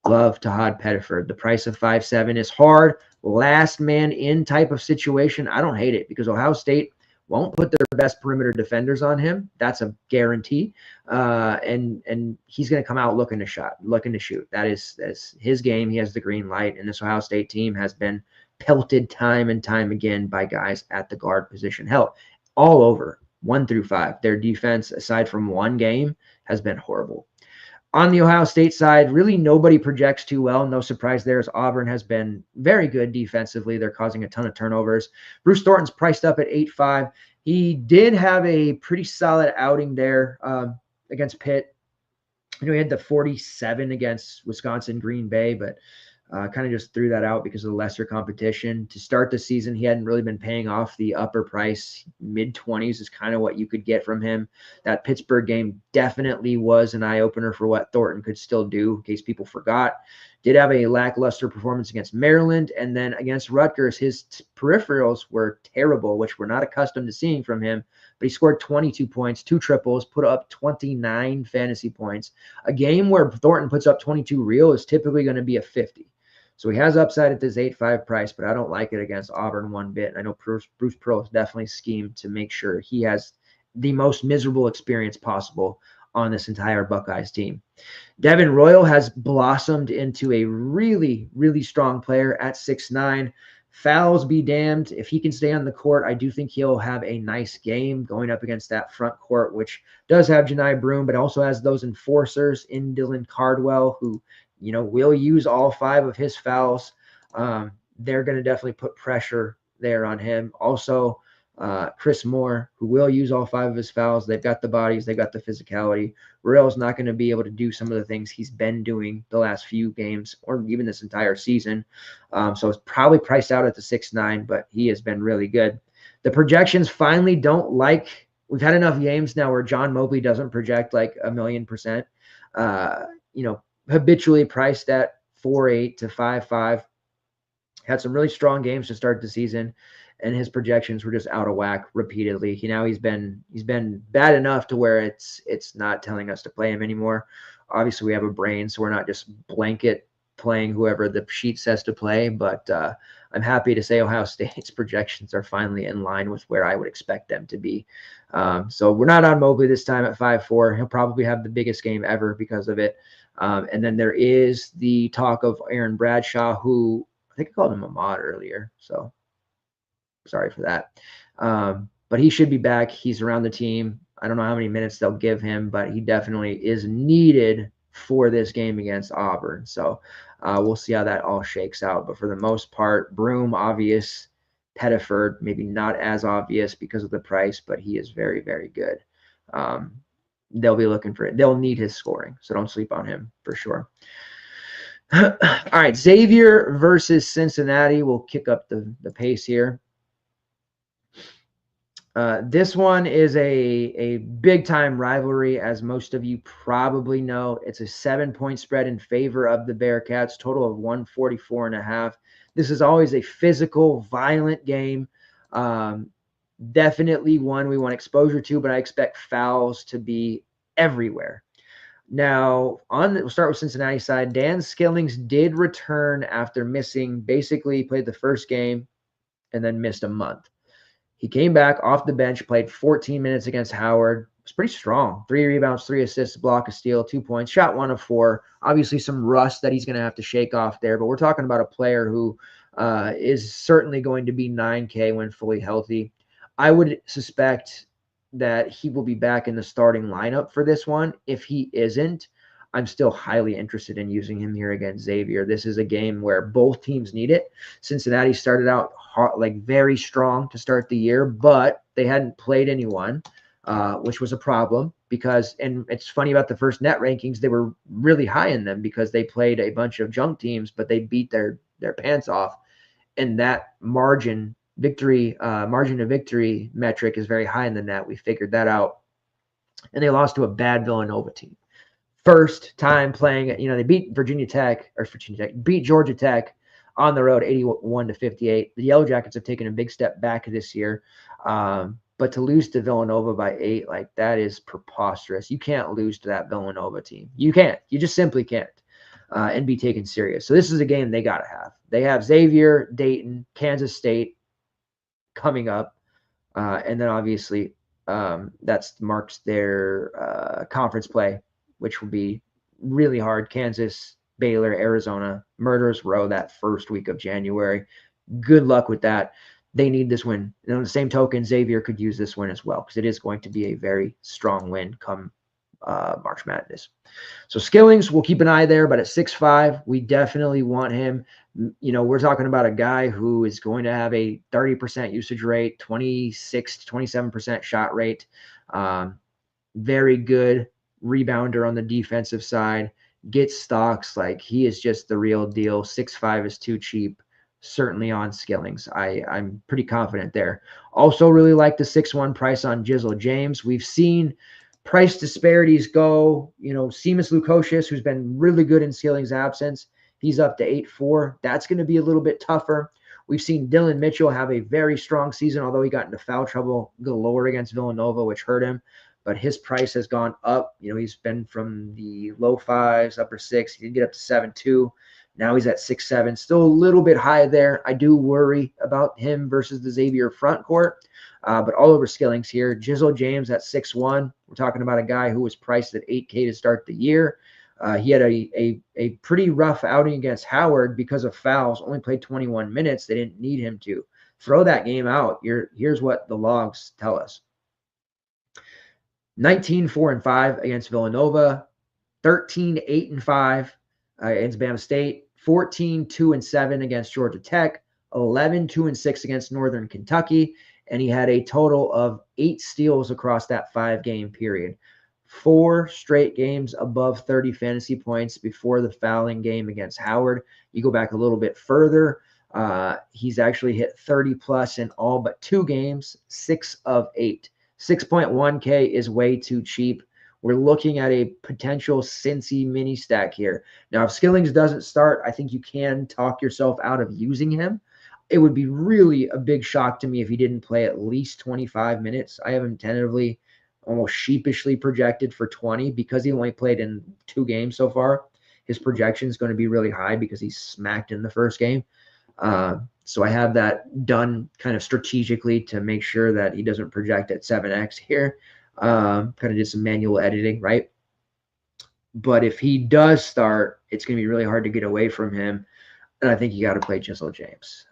Speaker 1: Love Tahad Pettiford. The price of 5.7 is hard. Last man in type of situation. I don't hate it because Ohio State won't put their best perimeter defenders on him. That's a guarantee. And he's going to come out looking to shoot. That's his game. He has the green light. And this Ohio State team has been pelted time and time again by guys at the guard position. Hell, all over 1 through 5. Their defense, aside from one game, has been horrible. On the Ohio State side, really nobody projects too well. No surprise there, as Auburn has been very good defensively. They're causing a ton of turnovers. Bruce Thornton's priced up at 8.5. He did have a pretty solid outing there against Pitt. He had the 47 against Wisconsin Green Bay, but kind of just threw that out because of the lesser competition. To start the season, he hadn't really been paying off the upper price. Mid-20s is kind of what you could get from him. That Pittsburgh game definitely was an eye-opener for what Thornton could still do, in case people forgot. Did have a lackluster performance against Maryland, and then against Rutgers, his peripherals were terrible, which we're not accustomed to seeing from him. But he scored 22 points, 2 triples, put up 29 fantasy points. A game where Thornton puts up 22 real is typically going to be a 50. So he has upside at this 8.5 price, but I don't like it against Auburn one bit. I know Bruce Pearl has definitely schemed to make sure he has the most miserable experience possible on this entire Buckeyes team. Devin Royal has blossomed into a really, really strong player at 6'9". Fouls be damned. If he can stay on the court, I do think he'll have a nice game going up against that front court, which does have Janai Broom, but also has those enforcers in Dylan Cardwell, who will use all 5 of his fouls. They're going to definitely put pressure there on him. Also, Chris Moore, who will use all 5 of his fouls. They've got the bodies. They've got the physicality. Royal's not going to be able to do some of the things he's been doing the last few games or even this entire season. So it's probably priced out at the 6.9, but he has been really good. The projections finally don't like – we've had enough games now where John Mobley doesn't project like 1,000,000%. Habitually priced at 4.8 to 5.5. Had some really strong games to start the season, and his projections were just out of whack repeatedly. He's been bad enough to where it's not telling us to play him anymore. Obviously, we have a brain, so we're not just blanket playing whoever the sheet says to play. But I'm happy to say Ohio State's projections are finally in line with where I would expect them to be. So we're not on Mobley this time at 5.4. He'll probably have the biggest game ever because of it. And then there is the talk of Aaron Bradshaw, who I think I called him Ahmad earlier. So sorry for that. But he should be back. He's around the team. I don't know how many minutes they'll give him, but he definitely is needed for this game against Auburn. So we'll see how that all shakes out. But for the most part, Broom, obvious. Pettiford, maybe not as obvious because of the price, but he is very, very good. They'll be looking for it. They'll need his scoring, so don't sleep on him for sure. All right, Xavier versus Cincinnati. We'll kick up the pace here. This one is a big-time rivalry, as most of you probably know. It's a 7-point spread in favor of the Bearcats, total of 144.5. This is always a physical, violent game. Definitely one we want exposure to, but I expect fouls to be everywhere. Now, we'll start with Cincinnati side. Dan Skillings did return after missing, basically played the first game and then missed a month. He came back off the bench, played 14 minutes against Howard. It was pretty strong. 3 rebounds, 3 assists, block, a steal, 2 points, shot 1 of 4. Obviously some rust that he's going to have to shake off there, but we're talking about a player who is certainly going to be 9K when fully healthy. I would suspect that he will be back in the starting lineup for this one. If he isn't, I'm still highly interested in using him here against Xavier. This is a game where both teams need it. Cincinnati started out very strong to start the year, but they hadn't played anyone, which was a problem because, and it's funny about the first net rankings, they were really high in them because they played a bunch of junk teams, but they beat their pants off. And that margin of victory metric is very high in the net. We figured that out. And they lost to a bad Villanova team. First time playing, they beat beat Georgia Tech on the road 81-58. The Yellow Jackets have taken a big step back this year. But to lose to Villanova by 8, that is preposterous. You can't lose to that Villanova team. You can't. You just simply can't. And be taken serious. So this is a game they got to have. They have Xavier, Dayton, Kansas State coming up. And then obviously that marks their conference play, which will be really hard. Kansas, Baylor, Arizona, Murderers Row that first week of January. Good luck with that. They need this win. And on the same token, Xavier could use this win as well because it is going to be a very strong win come March Madness. So Skillings, we'll keep an eye there, but at 6'5", we definitely want him. We're talking about a guy who is going to have a 30% usage rate, 26 to 27% shot rate. Very good rebounder on the defensive side, gets stocks. He is just the real deal. 6'5" is too cheap, certainly on Skillings. I'm pretty confident there. Also really like the 6'1" price on Jizzle James. We've seen price disparities go, Seamus Lukosius, who's been really good in Skillings' absence, he's up to 8'4". That's going to be a little bit tougher. We've seen Dylan Mitchell have a very strong season, although he got into foul trouble galore against Villanova, which hurt him. But his price has gone up. He's been from the low 5s, upper 6. He did get up to 7.2. Now he's at 6'7". Still a little bit high there. I do worry about him versus the Xavier front court. But all over Skillings here. Jizzle James at 6'1". We're talking about a guy who was priced at 8K to start the year. He had a pretty rough outing against Howard because of fouls. Only played 21 minutes. They didn't need him to. Throw that game out. Here's what the logs tell us. 19-4-5 against Villanova, 13-8-5 against Bama State, 14-2-7 against Georgia Tech, 11-2-6 against Northern Kentucky, and he had a total of 8 steals across that 5-game period. 4 straight games above 30 fantasy points before the fouling game against Howard. You go back a little bit further, he's actually hit 30+ in all but 2 games, 6 of 8. 6.1K is way too cheap. We're looking at a potential Cincy mini stack here. Now, if Skillings doesn't start, I think you can talk yourself out of using him. It would be really a big shock to me if he didn't play at least 25 minutes. I have him tentatively, almost sheepishly projected for 20 because he only played in 2 games so far. His projection is going to be really high because he smacked in the first game. So I have that done kind of strategically to make sure that he doesn't project at 7X here. Kind of did some manual editing, right? But if he does start, it's going to be really hard to get away from him. And I think you got to play Jizzle James.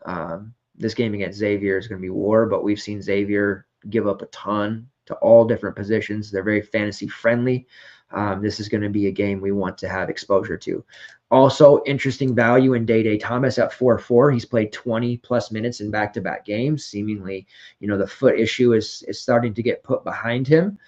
Speaker 1: This game against Xavier is going to be war, but we've seen Xavier give up a ton to all different positions. They're very fantasy friendly. this is going to be a game we want to have exposure to. Also, interesting value in Day Thomas at 4-4. He's played 20+ minutes in back-to-back games. Seemingly, the foot issue is starting to get put behind him.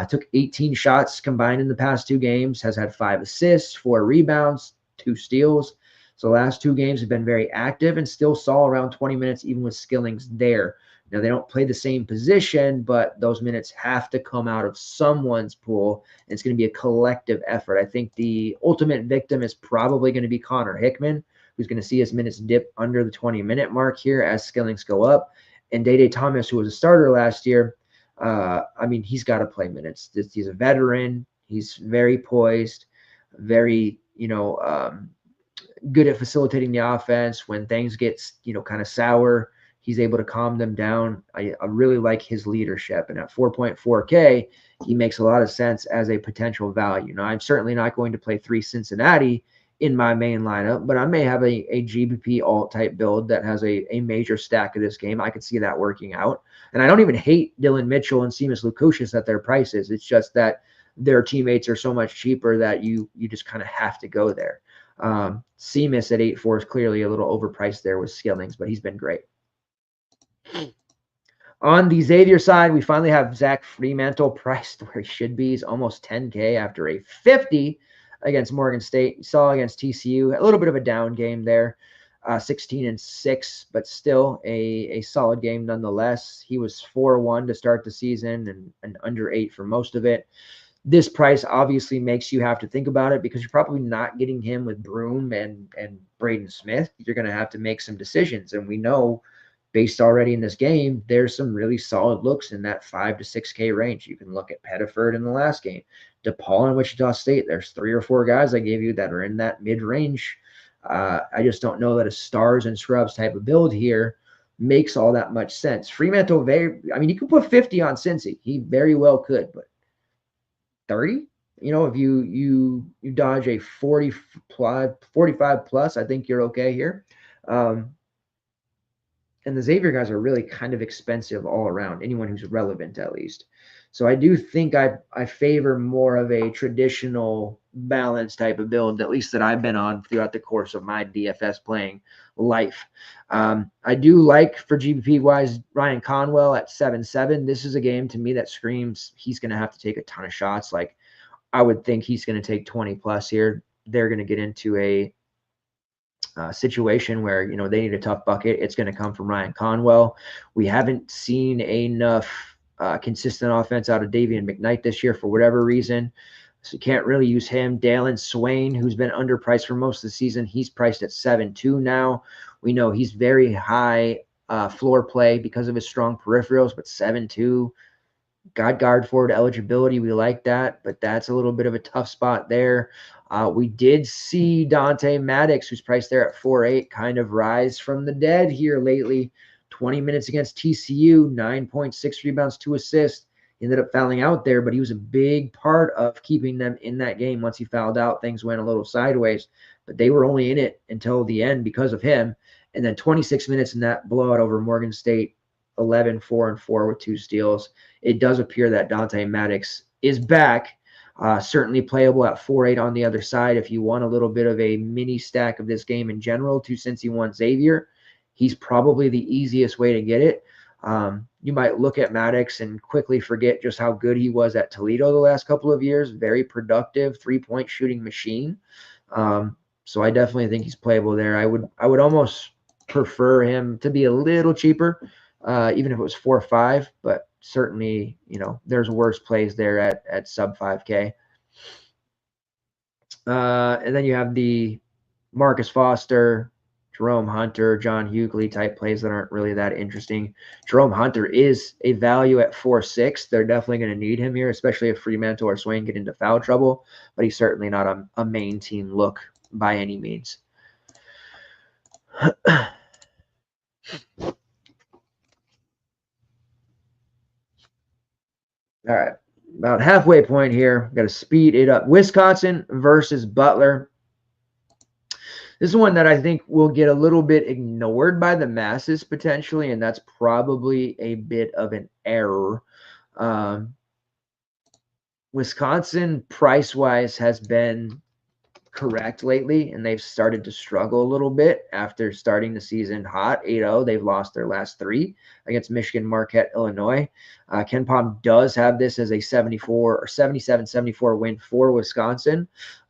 Speaker 1: Took 18 shots combined in the past 2 games, has had 5 assists, 4 rebounds, 2 steals. So the last 2 games have been very active and still saw around 20 minutes even with Skillings there. Now, they don't play the same position, but those minutes have to come out of someone's pool. And it's going to be a collective effort. I think the ultimate victim is probably going to be Connor Hickman, who's going to see his minutes dip under the 20-minute mark here as Skillings go up. And Day Thomas, who was a starter last year, he's got to play minutes. He's a veteran. He's very poised, very, good at facilitating the offense. When things get, kind of sour, he's able to calm them down. I really like his leadership. And at 4.4K, he makes a lot of sense as a potential value. Now, I'm certainly not going to play 3 Cincinnati in my main lineup, but I may have a GBP alt type build that has a major stack of this game. I could see that working out. And I don't even hate Dylan Mitchell and Seamus Lukushis at their prices. It's just that their teammates are so much cheaper that you just kind of have to go there. Seamus at 8.4 is clearly a little overpriced there with Skillings, but he's been great. On the Xavier side, we finally have Zach Fremantle priced where he should be. He's almost 10K after a 50 against Morgan State. You saw against TCU, a little bit of a down game there, 16-6, but still a solid game nonetheless. He was 4-1 to start the season and under 8 for most of it. This price obviously makes you have to think about it because you're probably not getting him with Broom and Braden Smith. You're going to have to make some decisions. And we know, based already in this game, there's some really solid looks in that 5 to 6K range. You can look at Pettiford in the last game, DePaul in Wichita State. There's 3 or 4 guys I gave you that are in that mid-range. I just don't know that a stars and scrubs type of build here makes all that much sense. Fremantle, you could put 50 on Cincy. He very well could, but 30? If you dodge a 45 plus, I think you're okay here. And the Xavier guys are really kind of expensive all around, anyone who's relevant at least. So I do think I favor more of a traditional balance type of build, at least that I've been on throughout the course of my DFS playing life. I do like, for GBP-wise, Ryan Conwell at 7.7. This is a game to me that screams he's going to have to take a ton of shots. Like, I would think he's going to take 20 plus here. They're going to get into a situation where they need a tough bucket. It's going to come from Ryan Conwell. We haven't seen enough consistent offense out of Davian McKnight this year for whatever reason, so you can't really use him. Dalen Swain, who's been underpriced for most of the season, he's priced at 7.2 now. We know he's very high floor play because of his strong peripherals, but 7.2 got guard forward eligibility. We like that, but that's a little bit of a tough spot there. We did see Dante Maddox, who's priced there at 4.8, kind of rise from the dead here lately. 20 minutes against TCU, 9.6 rebounds, 2 assists. He ended up fouling out there, but he was a big part of keeping them in that game. Once he fouled out, things went a little sideways, but they were only in it until the end because of him. And then 26 minutes in that blowout over Morgan State, 11, 4, and 4 with 2 steals. It does appear that Dante Maddox is back. Certainly playable at 4.8 on the other side. If you want a little bit of a mini stack of this game in general, 2 Cincy, 1 Xavier, he's probably the easiest way to get it. You might look at Maddox and quickly forget just how good he was at Toledo the last couple of years. Very productive 3-point shooting machine. So I definitely think he's playable there. I would almost prefer him to be a little cheaper, even if it was 4 or 5, but certainly, there's worse plays there at sub 5K. And then you have the Marcus Foster, Jerome Hunter, John Hughley type plays that aren't really that interesting. Jerome Hunter is a value at 4.6. They're definitely going to need him here, especially if Fremantle or Swain get into foul trouble, but he's certainly not a main team look by any means. All right, about halfway point here. Got to speed it up. Wisconsin versus Butler. This is one that I think will get a little bit ignored by the masses potentially, and that's probably a bit of an error. Wisconsin price-wise has been correct lately, and they've started to struggle a little bit after starting the season hot 8-0. They've lost their last 3 against Michigan, Marquette, Illinois. Ken Palm does have this as a 74 or 77-74 win for Wisconsin.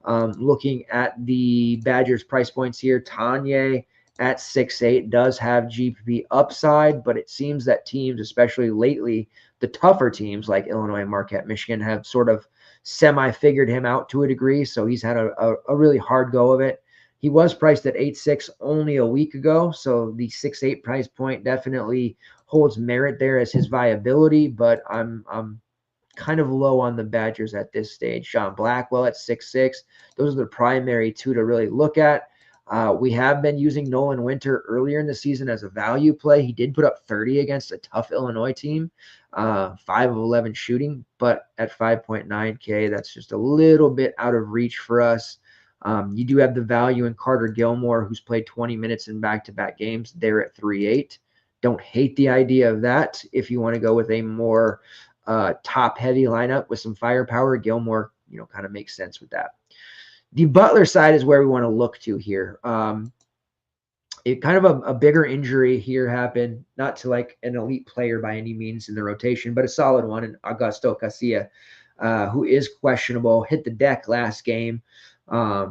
Speaker 1: Looking at the Badgers price points here, Tanya at 6'8" does have GPP upside, but it seems that teams, especially lately, the tougher teams like Illinois, Marquette, Michigan, have sort of semi-figured him out to a degree, so he's had a really hard go of it. He was priced at 8.6 only a week ago, so the 6.8 price point definitely holds merit there as his viability, but I'm kind of low on the Badgers at this stage. Sean Blackwell at 6'6". Those are the primary 2 to really look at. We have been using Nolan Winter earlier in the season as a value play. He did put up 30 against a tough Illinois team, 5 of 11 shooting, but at 5.9K, that's just a little bit out of reach for us. You do have the value in Carter Gilmore, who's played 20 minutes in back-to-back games. They're at 3.8. Don't hate the idea of that. If you want to go with a more top-heavy lineup with some firepower, Gilmore, kind of makes sense with that. The Butler side is where we want to look to here. It kind of a bigger injury here happened, not to like an elite player by any means in the rotation, but a solid one in Augusto Casilla, who is questionable, hit the deck last game. I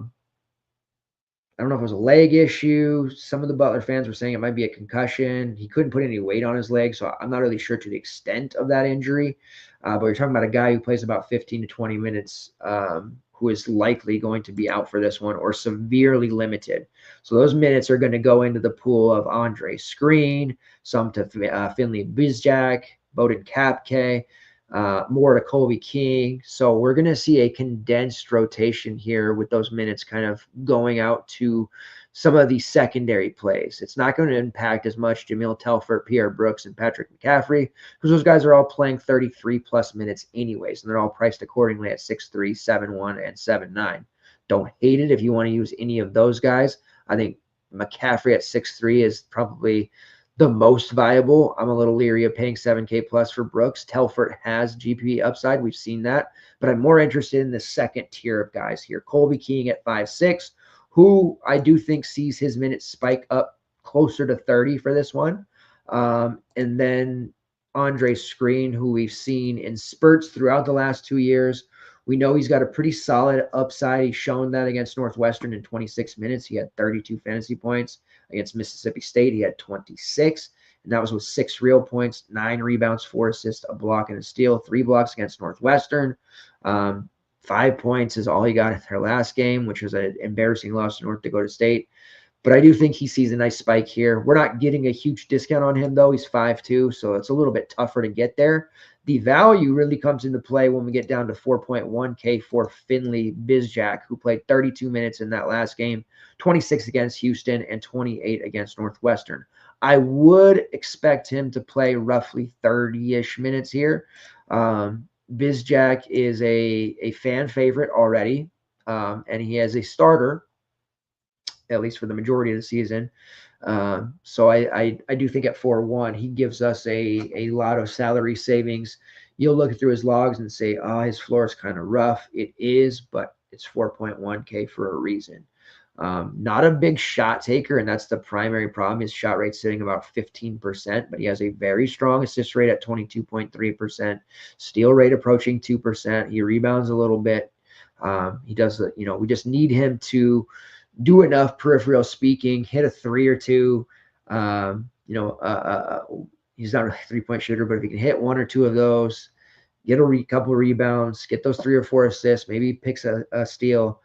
Speaker 1: don't know if it was a leg issue. Some of the Butler fans were saying it might be a concussion. He couldn't put any weight on his leg, so I'm not really sure to the extent of that injury. But you're talking about a guy who plays about 15 to 20 minutes, who is likely going to be out for this one or severely limited. So those minutes are going to go into the pool of Andre Screen, some to Finley Bizjack, Bowden Kapke, more to Colby King. So we're going to see a condensed rotation here with those minutes kind of going out to some of these secondary plays. It's not going to impact as much Jamil Telford, Pierre Brooks, and Patrick McCaffrey, because those guys are all playing 33-plus minutes anyways, and they're all priced accordingly at 6'3", 7'1", and 7'9". Don't hate it if you want to use any of those guys. I think McCaffrey at 6'3" is probably the most viable. I'm a little leery of paying 7K plus for Brooks. Telford has GPP upside. We've seen that. But I'm more interested in the second tier of guys here. Colby King at 5'6", who I do think sees his minutes spike up closer to 30 for this one. And then Andre Screen, who we've seen in spurts throughout the last 2 years. We know he's got a pretty solid upside. He's shown that against Northwestern in 26 minutes. He had 32 fantasy points. Against Mississippi State, he had 26, and that was with 6 real points, 9 rebounds, 4 assists, a block, and a steal, 3 blocks against Northwestern. 5 points is all he got in their last game, which was an embarrassing loss to North Dakota State. But I do think he sees a nice spike here. We're not getting a huge discount on him, though. He's 5'2", so it's a little bit tougher to get there. The value really comes into play when we get down to 4.1K for Finley Bizjack, who played 32 minutes in that last game, 26 against Houston and 28 against Northwestern. I would expect him to play roughly 30-ish minutes here. Bizjack is a fan favorite already, and he has a starter, at least for the majority of the season. So I do think at 4.1, he gives us a lot of salary savings. You'll look through his logs and say, oh, his floor is kind of rough. It is, but it's 4.1K for a reason. Not a big shot taker, and that's the primary problem. His shot rate's sitting about 15%, but he has a very strong assist rate at 22.3%, steal rate approaching 2%. He rebounds a little bit. He does, we just need him to do enough peripheral speaking, hit a 3 or 2. He's not a 3-point shooter, but if he can hit 1 or 2 of those, get a couple of rebounds, get those 3 or 4 assists, maybe picks a steal,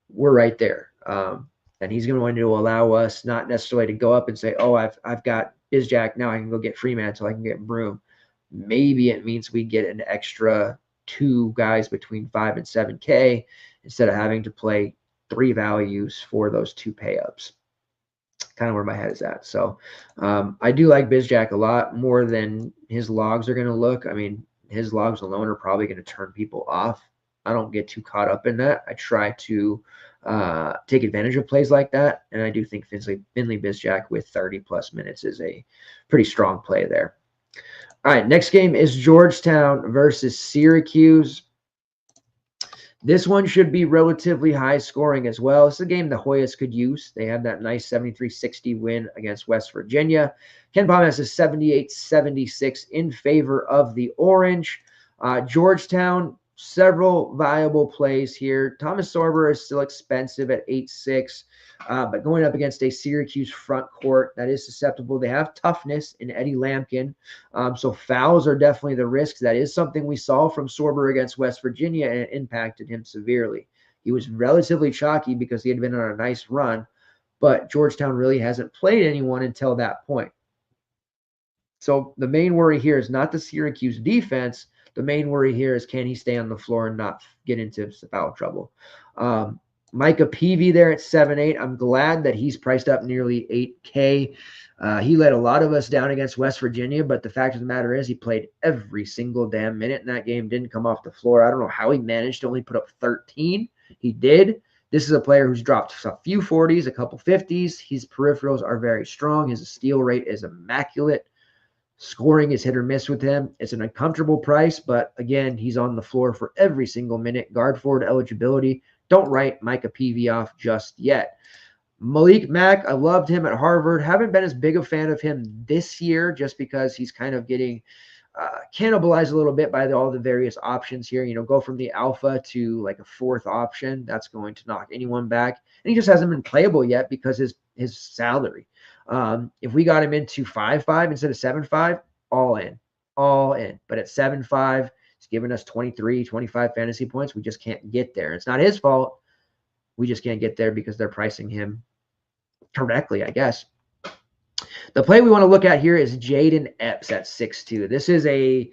Speaker 1: we're right there. And he's going to allow us not necessarily to go up and say, oh, I've got Bizjack, now I can go get Fremantle, I can get Broom. Maybe it means we get an extra 2 guys between 5 and 7K instead of having to play 3 values for those 2 pay-ups. Kind of where my head is at. So I do like Bizjack a lot more than his logs are going to look. I mean, his logs alone are probably going to turn people off. I don't get too caught up in that. I try to take advantage of plays like that, and I do think Finley Bizjack with 30-plus minutes is a pretty strong play there. All right, next game is Georgetown versus Syracuse. This one should be relatively high scoring as well. It's a game the Hoyas could use. They have that nice 73-60 win against West Virginia. Ken Palm has a 78-76 in favor of the Orange. Georgetown, several viable plays here. Thomas Sorber is still expensive at 8-6, but going up against a Syracuse front court that is susceptible. They have toughness in Eddie Lampkin, so fouls are definitely the risk. That is something we saw from Sorber against West Virginia, and it impacted him severely. He was relatively chalky because he had been on a nice run, but Georgetown really hasn't played anyone until that point. So the main worry here is not the Syracuse defense. The main worry here is, can he stay on the floor and not get into foul trouble? Micah Peavy there at 7-8. I'm glad that he's priced up nearly 8K. He let a lot of us down against West Virginia, but the fact of the matter is he played every single damn minute in that game, didn't come off the floor. I don't know how he managed to only put up 13. He did. This is a player who's dropped a few 40s, a couple 50s. His peripherals are very strong. His steal rate is immaculate. Scoring is hit or miss with him. It's an uncomfortable price, but again, he's on the floor for every single minute. Guard forward eligibility. Don't write Micah Peavy off just yet. Malik Mack, I loved him at Harvard. Haven't been as big a fan of him this year just because he's kind of getting cannibalized a little bit by all the various options here. Go from the alpha to like a fourth option. That's going to knock anyone back. And he just hasn't been playable yet because his salary. If we got him into 5-5 instead of 7-5, all in. But at 7-5, he's giving us 23, 25 fantasy points. We just can't get there. It's not his fault. We just can't get there because they're pricing him correctly, I guess. The play we want to look at here is Jaden Epps at 6'2". This is a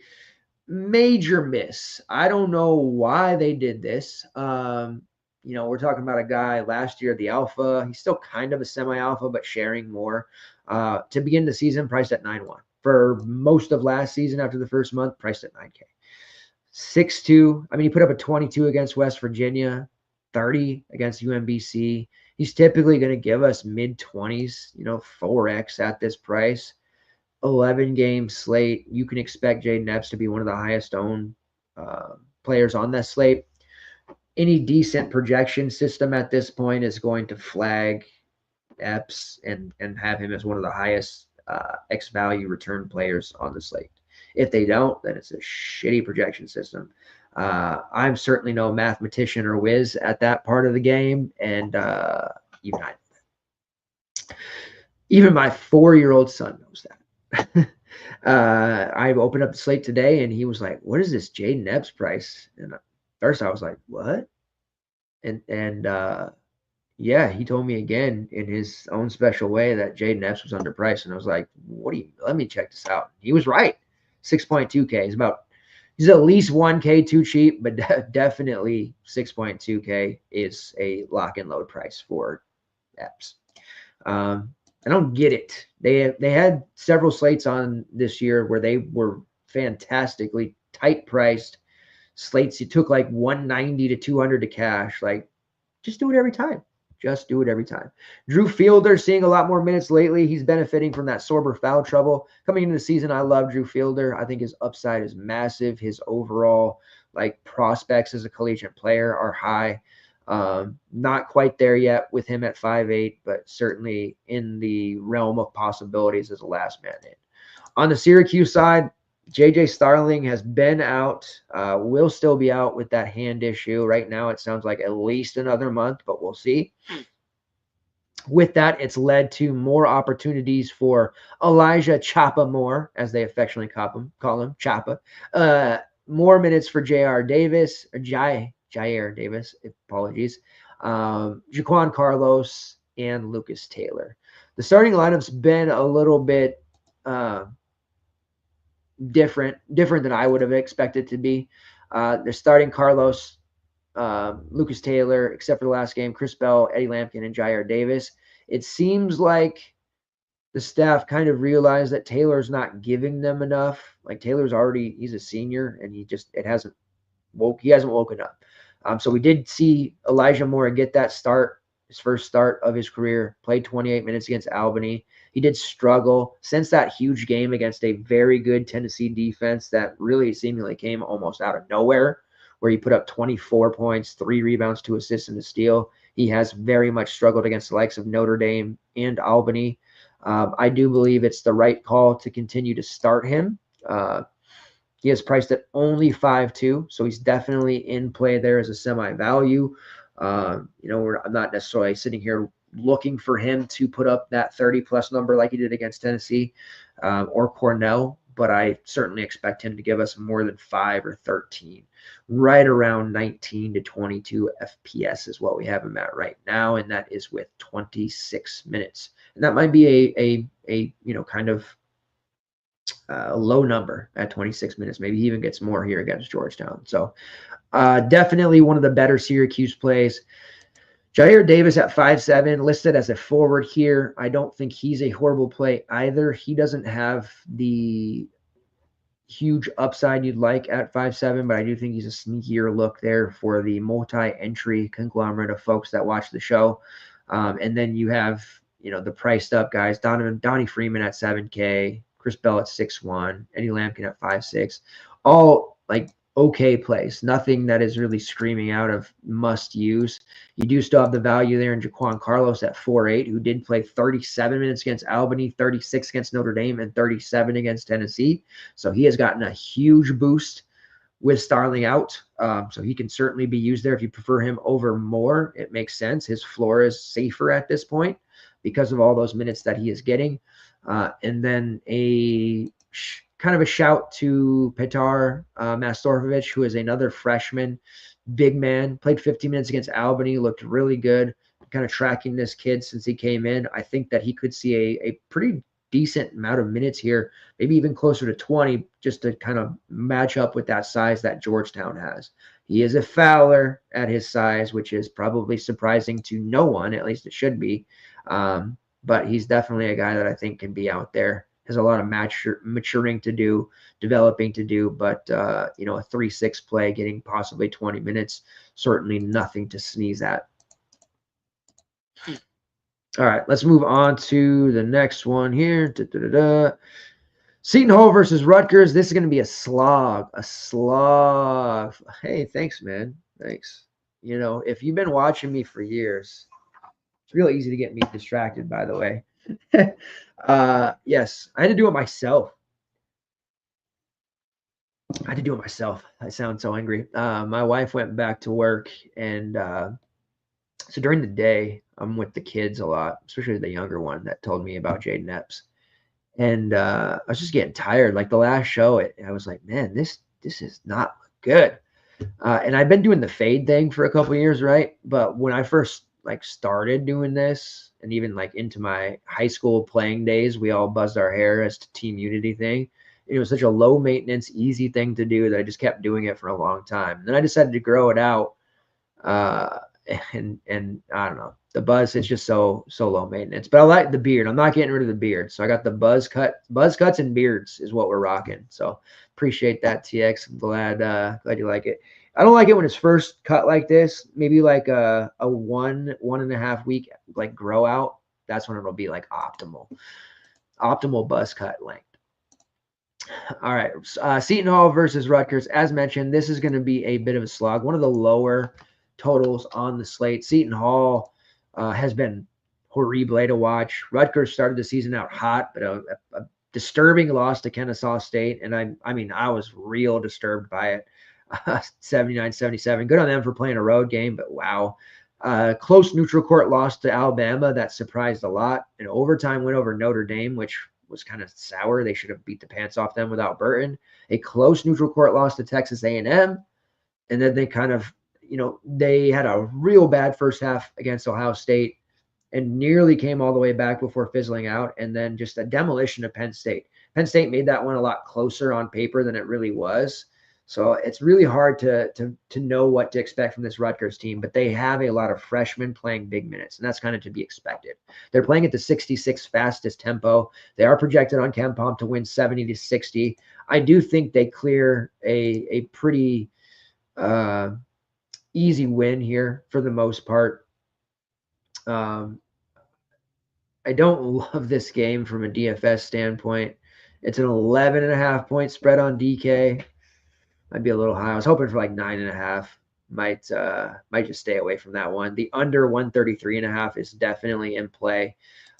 Speaker 1: major miss. I don't know why they did this. We're talking about a guy last year, the alpha. He's still kind of a semi-alpha, but sharing more. To begin the season, priced at 9-1. For most of last season, after the first month, priced at 9K. 6'2". He put up a 22 against West Virginia, 30 against UMBC. He's typically going to give us mid-20s, 4X at this price. 11-game slate. You can expect Jaden Epps to be one of the highest owned players on that slate. Any decent projection system at this point is going to flag Epps and have him as one of the highest X value return players on the slate. If they don't, then it's a shitty projection system. I'm certainly no mathematician or whiz at that part of the game, and even my 4-year-old son knows that. I opened up the slate today, and he was like, "What is this Jaden Epps price?" And at first, I was like, "What?" And yeah, he told me again in his own special way that Jaden Epps was underpriced, and I was like, let me check this out. He was right. 6.2K. He's at least 1K too cheap, but definitely 6.2K is a lock and load price for Epps. I don't get it. They had several slates on this year where they were fantastically tight priced slates. You took like 190 to 200 to cash. Like, just do it every time. Just do it every time. Drew Fielder seeing a lot more minutes lately. He's benefiting from that Sorber foul trouble. Coming into the season, I love Drew Fielder. I think his upside is massive. His overall prospects as a collegiate player are high. Not quite there yet with him at 5'8", but certainly in the realm of possibilities as a last man in. On the Syracuse side, JJ Starling has been out, will still be out with that hand issue. Right now, it sounds like at least another month, but we'll see. With that, it's led to more opportunities for Elijah Chapa Moore, as they affectionately call him, Chapa. More minutes for Jair Davis, apologies. Jaquan Carlos and Lucas Taylor. The starting lineup's been a little bit different than I would have expected to be. They're starting Carlos, Lucas Taylor, except for the last game, Chris Bell, Eddie Lampkin, and Jair Davis. It seems like the staff kind of realized that Taylor's not giving them enough. He's a senior, and he hasn't woken up. So we did see Elijah Moore get that start, his first start of his career, played 28 minutes against Albany. He did struggle since that huge game against a very good Tennessee defense that really seemingly came almost out of nowhere where he put up 24 points, 3 rebounds, 2 assists, and a steal. He has very much struggled against the likes of Notre Dame and Albany. I do believe it's the right call to continue to start him. He is priced at only 5.2, so he's definitely in play there as a semi-value. I'm not necessarily sitting here looking for him to put up that 30-plus number like he did against Tennessee or Cornell, but I certainly expect him to give us more than 5 or 13. Right around 19 to 22 FPS is what we have him at right now, and that is with 26 minutes. And that might be a kind of low number at 26 minutes. Maybe he even gets more here against Georgetown. So definitely one of the better Syracuse plays. Jair Davis at 5'7", listed as a forward here. I don't think he's a horrible play either. He doesn't have the huge upside you'd like at 5'7", but I do think he's a sneakier look there for the multi-entry conglomerate of folks that watch the show. And then you have, the priced up guys, Donnie Freeman at 7K, Chris Bell at 6'1", Eddie Lampkin at 5'6", all like okay plays. Nothing that is really screaming out of must use. You do still have the value there in Jaquan Carlos at 4'8", who did play 37 minutes against Albany, 36 against Notre Dame, and 37 against Tennessee. So he has gotten a huge boost with Starling out. So he can certainly be used there. If you prefer him over Moore, it makes sense. His floor is safer at this point because of all those minutes that he is getting. And then kind of a shout to Petar Mastorfovic, who is another freshman, big man, played 15 minutes against Albany, looked really good. Kind of tracking this kid since he came in. I think that he could see a pretty decent amount of minutes here, maybe even closer to 20, just to kind of match up with that size that Georgetown has. He is a Fowler at his size, which is probably surprising to no one, at least it should be. But he's definitely a guy that I think can be out there. Has a lot of maturing to do, developing to do, but a 3-6 play, getting possibly 20 minutes, certainly nothing to sneeze at. All right, let's move on to the next one here. Seton Hall versus Rutgers. This is going to be a slog. Hey, thanks, man. Thanks. If you've been watching me for years, it's real easy to get me distracted, by the way. Yes, I had to do it myself. I sound so angry. My wife went back to work, and so during the day, I'm with the kids a lot, especially the younger one that told me about Jaden Epps. And I was just getting tired. Like the last show, I was like, man, this is not good. And I've been doing the fade thing for a couple of years, right? But when I first started doing this, and even into my high school playing days, we all buzzed our hair as to team unity thing. It was such a low maintenance, easy thing to do that I just kept doing it for a long time. And then I decided to grow it out. And I don't know, the buzz is just so low maintenance, but I like the beard. I'm not getting rid of the beard. So I got the buzz cuts and beards is what we're rocking. So appreciate that, TX. I'm glad you like it. I don't like it when it's first cut like this, maybe like a 1.5 week grow out. That's when it'll be optimal buzz cut length. All right. Seton Hall versus Rutgers. As mentioned, this is going to be a bit of a slog. One of the lower totals on the slate. Seton Hall has been horrible to watch. Rutgers started the season out hot, but a disturbing loss to Kennesaw State. And I was real disturbed by it. 79-77. Good on them for playing a road game, but wow. Close neutral court loss to Alabama. That surprised a lot. An overtime win over Notre Dame, which was kind of sour. They should have beat the pants off them without Burton. A close neutral court loss to Texas A&M. And then they kind of, they had a real bad first half against Ohio State and nearly came all the way back before fizzling out. And then just a demolition of Penn State. Penn State made that one a lot closer on paper than it really was. So it's really hard to know what to expect from this Rutgers team, but they have a lot of freshmen playing big minutes, and that's kind of to be expected. They're playing at the 66 fastest tempo. They are projected on KenPom to win 70-60. I do think they clear a pretty easy win here for the most part. I don't love this game from a DFS standpoint. It's an 11.5 point spread on DK. Might be a little high. I was hoping for like 9.5. Might just stay away from that one. The under 133.5 is definitely in play.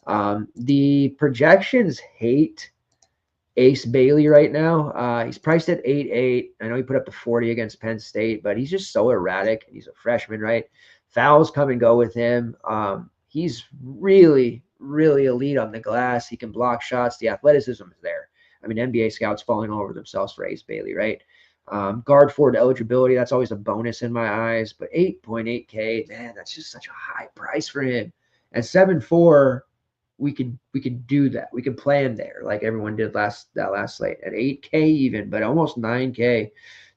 Speaker 1: The projections hate Ace Bailey right now. He's priced at 8.8. I know he put up to 40 against Penn State, but he's just so erratic. He's a freshman, right? Fouls come and go with him. He's really, really elite on the glass. He can block shots. The athleticism is there. I mean, NBA scouts falling all over themselves for Ace Bailey, right? Guard forward eligibility, that's always a bonus in my eyes. But 8.8K, man, that's just such a high price for him. At 7.4, we could do that. We could play him there like everyone did last slate at 8K even, but almost 9K.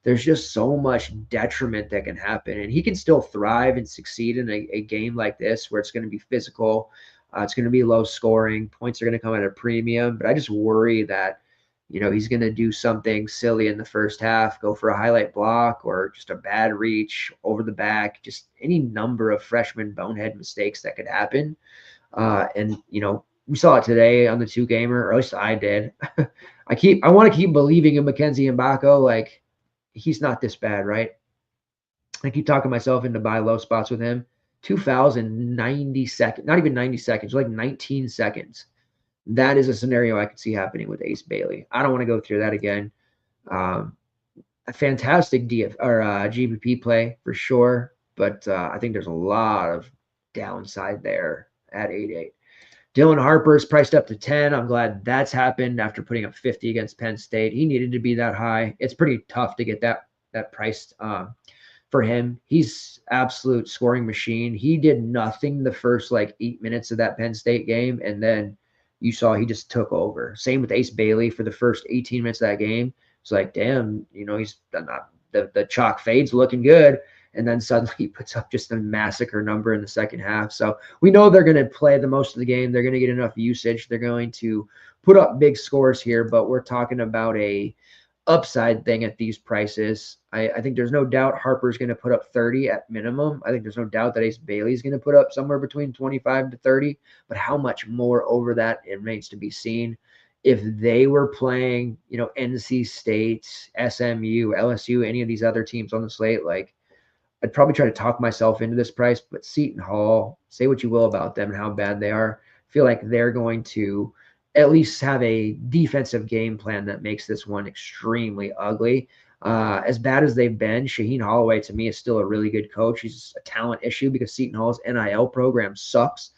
Speaker 1: There's just so much detriment that can happen, and he can still thrive and succeed in a game like this where it's going to be physical. It's going to be low scoring. Points are going to come at a premium, but I just worry that he's going to do something silly in the first half, go for a highlight block or just a bad reach over the back, just any number of freshman bonehead mistakes that could happen. And we saw it today on the 2-gamer, or at least I did. I want to keep believing in Mackenzie Mbako. Like, he's not this bad, right? I keep talking myself into buy low spots with him. 2 fouls in 90 seconds, not even 90 seconds, like 19 seconds. That is a scenario I could see happening with Ace Bailey. I don't want to go through that again. A fantastic GPP play for sure, but I think there's a lot of downside there at 8.8. Dylan Harper is priced up to 10. I'm glad that's happened after putting up 50 against Penn State. He needed to be that high. It's pretty tough to get that priced for him. He's absolute scoring machine. He did nothing the first 8 minutes of that Penn State game, and then you saw he just took over. Same with Ace Bailey for the first 18 minutes of that game. It's like, damn, he's not the chalk fades looking good. And then suddenly he puts up just a massacre number in the second half. So we know they're going to play the most of the game. They're going to get enough usage. They're going to put up big scores here, but we're talking about a upside thing at these prices. I think there's no doubt Harper's going to put up 30 at minimum. I think there's no doubt that Ace Bailey's going to put up somewhere between 25 to 30, but how much more over that, it remains to be seen. If they were playing, NC State, SMU, LSU, any of these other teams on the slate, I'd probably try to talk myself into this price, but Seton Hall, say what you will about them and how bad they are, I feel like they're going to at least have a defensive game plan that makes this one extremely ugly. As bad as they've been, Shaheen Holloway to me is still a really good coach. He's a talent issue because Seton Hall's NIL program sucks.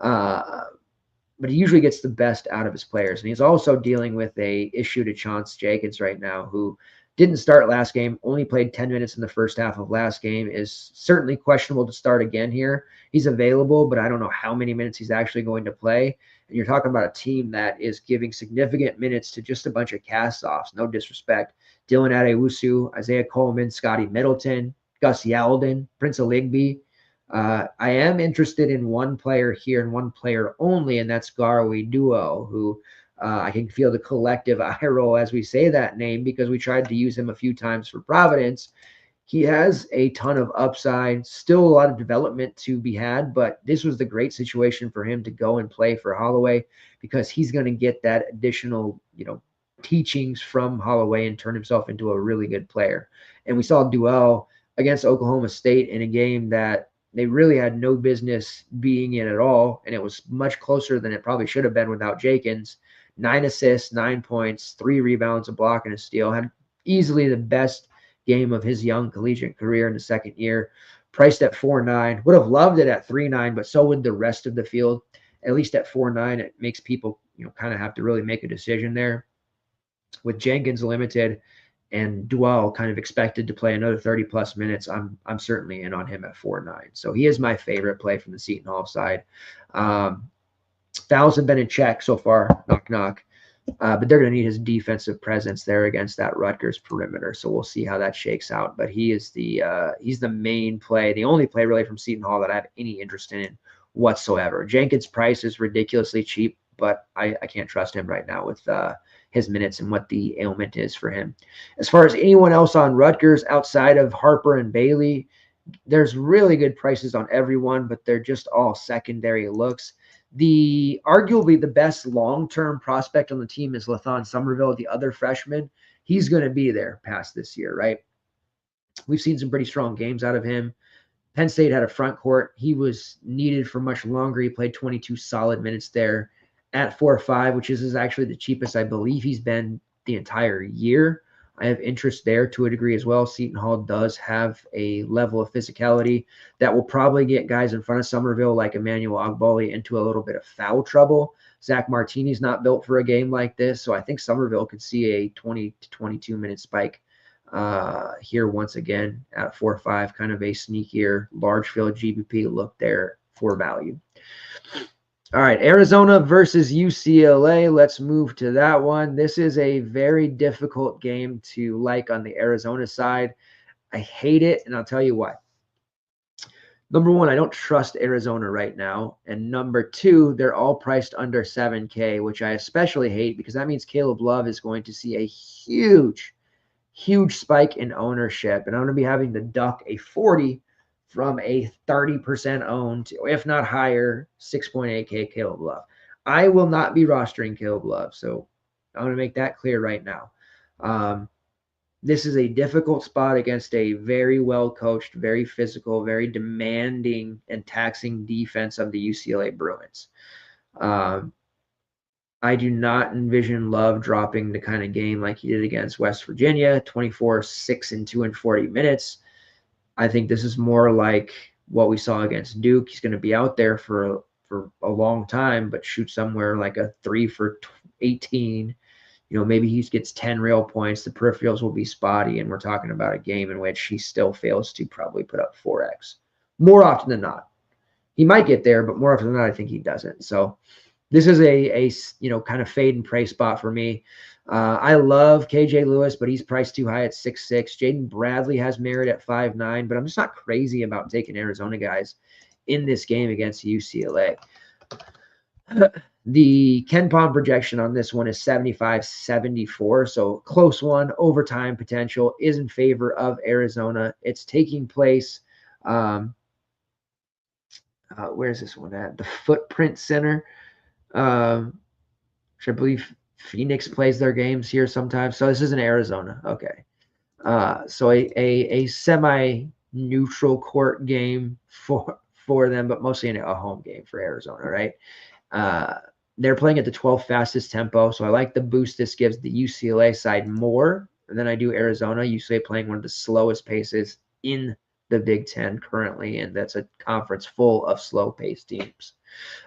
Speaker 1: But he usually gets the best out of his players. And he's also dealing with a issue to Chance Jacobs right now, who didn't start last game, only played 10 minutes in the first half of last game, is certainly questionable to start again here. He's available, but I don't know how many minutes he's actually going to play. And you're talking about a team that is giving significant minutes to just a bunch of cast-offs. No disrespect. Dylan Adewusu, Isaiah Coleman, Scotty Middleton, Gus Yalden, Prince Aligbe. I am interested in one player here and one player only, and that's Garwe Duo, who I can feel the collective eye roll as we say that name because we tried to use him a few times for Providence. He has a ton of upside, still a lot of development to be had, but this was the great situation for him to go and play for Holloway because he's going to get that additional, teachings from Holloway and turn himself into a really good player. And we saw Duell against Oklahoma State in a game that they really had no business being in at all, and it was much closer than it probably should have been without Jenkins. 9 assists, 9 points, 3 rebounds, a block, and a steal. Had easily the best game of his young collegiate career in the second year. Priced at 4.9. Would have loved it at 3.9, but so would the rest of the field. At least at 4.9, it makes people, kind of have to really make a decision there. With Jenkins limited and Duell kind of expected to play another 30-plus minutes, I'm certainly in on him at 4.9. So he is my favorite play from the Seton Hall side. Fouls have been in check so far, knock, knock. But they're going to need his defensive presence there against that Rutgers perimeter. So we'll see how that shakes out. But he is he's the main play, the only play really from Seton Hall that I have any interest in whatsoever. Jenkins' price is ridiculously cheap, but I can't trust him right now with his minutes and what the ailment is for him. As far as anyone else on Rutgers outside of Harper and Bailey, there's really good prices on everyone, but they're just all secondary looks. Arguably the best long-term prospect on the team is Lathan Somerville, the other freshman. he's going to be there past this year, right? We've seen some pretty strong games out of him. Penn State had a front court. He was needed for much longer. He played 22 solid minutes there at 4.5, which is actually the cheapest I believe he's been the entire year. I have interest there to a degree as well. Seton Hall does have a level of physicality that will probably get guys in front of Somerville like Emmanuel Ogboli into a little bit of foul trouble. Zach Martini's not built for a game like this, so I think Somerville could see a 20 to 22-minute spike here once again at 4.5, kind of a sneakier large field GBP look there for value. All right, Arizona versus UCLA. Let's move to that one. This is a very difficult game to like on the Arizona side. I hate it, and I'll tell you why. Number one, I don't trust Arizona right now. And number two, they're all priced under 7K, which I especially hate because that means Caleb Love is going to see a huge spike in ownership. And I'm going to be having to duck a 40 from a 30% owned, if not higher, 6.8K Caleb Love. I will not be rostering Caleb Love. So I'm going to make that clear right now. This is a difficult spot against a very well-coached, very physical, very demanding and taxing defense of the UCLA Bruins. I do not envision Love dropping the kind of game like he did against West Virginia, 24, 6, and 2 in 40 minutes. I think this is more like what we saw against Duke. He's going to be out there for a long time, but shoot somewhere like a 3 for 18. Maybe he gets 10 real points. The peripherals will be spotty, and we're talking about a game in which he still fails to probably put up 4x. More often than not. He might get there, but more often than not, I think he doesn't. So this is a kind of fade and pray spot for me. I love KJ Lewis, but he's priced too high at 6'6". Jaden Bradley has merit at 5'9", but I'm just not crazy about taking Arizona guys in this game against UCLA. The KenPom projection on this one is 75-74, so close one. Overtime potential is in favor of Arizona. It's taking place. Where's this one at? The Footprint Center, which I believe Phoenix plays their games here sometimes. So this is in Arizona. Okay. So a semi-neutral court game for them, but mostly a home game for Arizona, right? They're playing at the 12th fastest tempo, so I like the boost this gives the UCLA side more than I do Arizona. UCLA playing one of the slowest paces in the Big Ten currently, and that's a conference full of slow-paced teams.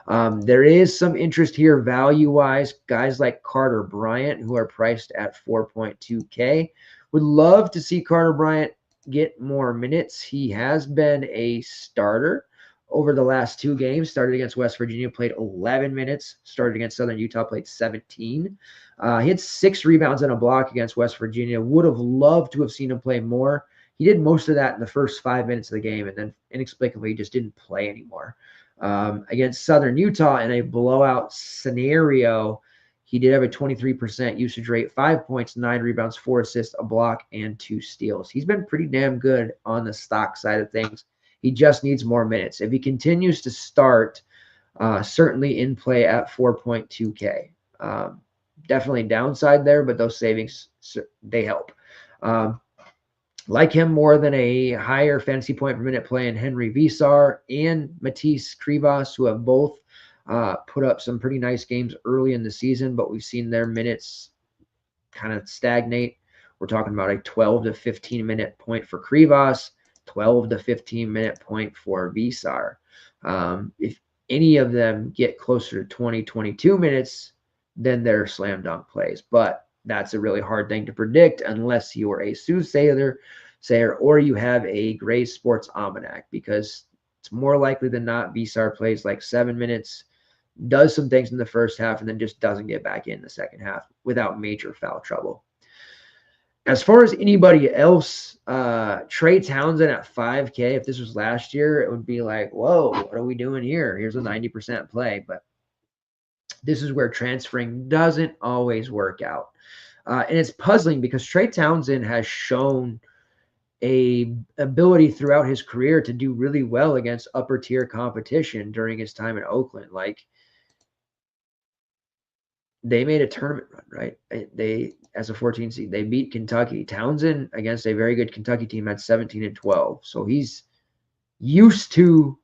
Speaker 1: There is some interest here value-wise. Guys like Carter Bryant, who are priced at 4.2K. Would love to see Carter Bryant get more minutes. He has been a starter over the last 2 games. Started against West Virginia, played 11 minutes. Started against Southern Utah, played 17. He had 6 rebounds and a block against West Virginia. Would have loved to have seen him play more. He did most of that in the first 5 minutes of the game, and then inexplicably he just didn't play anymore. Against Southern Utah in a blowout scenario, he did have a 23% usage rate, 5 points, 9 rebounds, 4 assists, a block, and 2 steals. He's been pretty damn good on the stock side of things. He just needs more minutes. If he continues to start, certainly in play at 4.2K. Definitely downside there, but those savings, they help. Like him more than a higher fantasy point per minute play in Henry Visar and Matisse Krivas, who have both put up some pretty nice games early in the season, but we've seen their minutes kind of stagnate. We're talking about a 12 to 15 minute point for Krivas, 12 to 15 minute point for Visar. If any of them get closer to 20, 22 minutes, then they're slam dunk plays. But that's a really hard thing to predict unless you are a soothsayer or you have a Gray Sports Almanac, because it's more likely than not Visar plays like 7 minutes, does some things in the first half, and then just doesn't get back in the second half without major foul trouble. As far as anybody else, Trey Townsend at 5K, if this was last year, it would be like, whoa, what are we doing here? Here's a 90% play. But this is where transferring doesn't always work out. And it's puzzling because Trey Townsend has shown a ability throughout his career to do really well against upper tier competition during his time in Oakland. Like, they made a tournament run, right? They, as a 14 seed, they beat Kentucky. Townsend against a very good Kentucky team at 17-12. So he's used to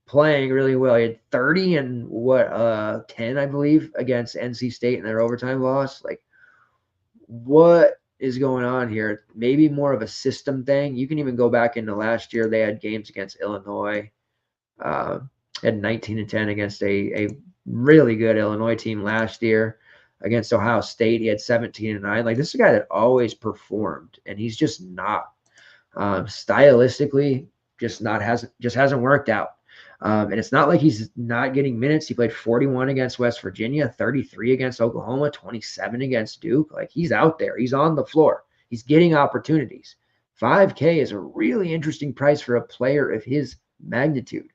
Speaker 1: playing really well. He had 30 and 10, I believe, against NC State in their overtime loss. Like, what is going on here? Maybe more of a system thing. You can even go back into last year. They had games against Illinois. Uh, had 19-10 against a really good Illinois team last year. Against Ohio State, he had 17-9. Like, this is a guy that always performed, and he's just not stylistically hasn't worked out. And it's not like he's not getting minutes. He played 41 against West Virginia, 33 against Oklahoma, 27 against Duke. Like, he's out there. He's on the floor. He's getting opportunities. 5K is a really interesting price for a player of his magnitude.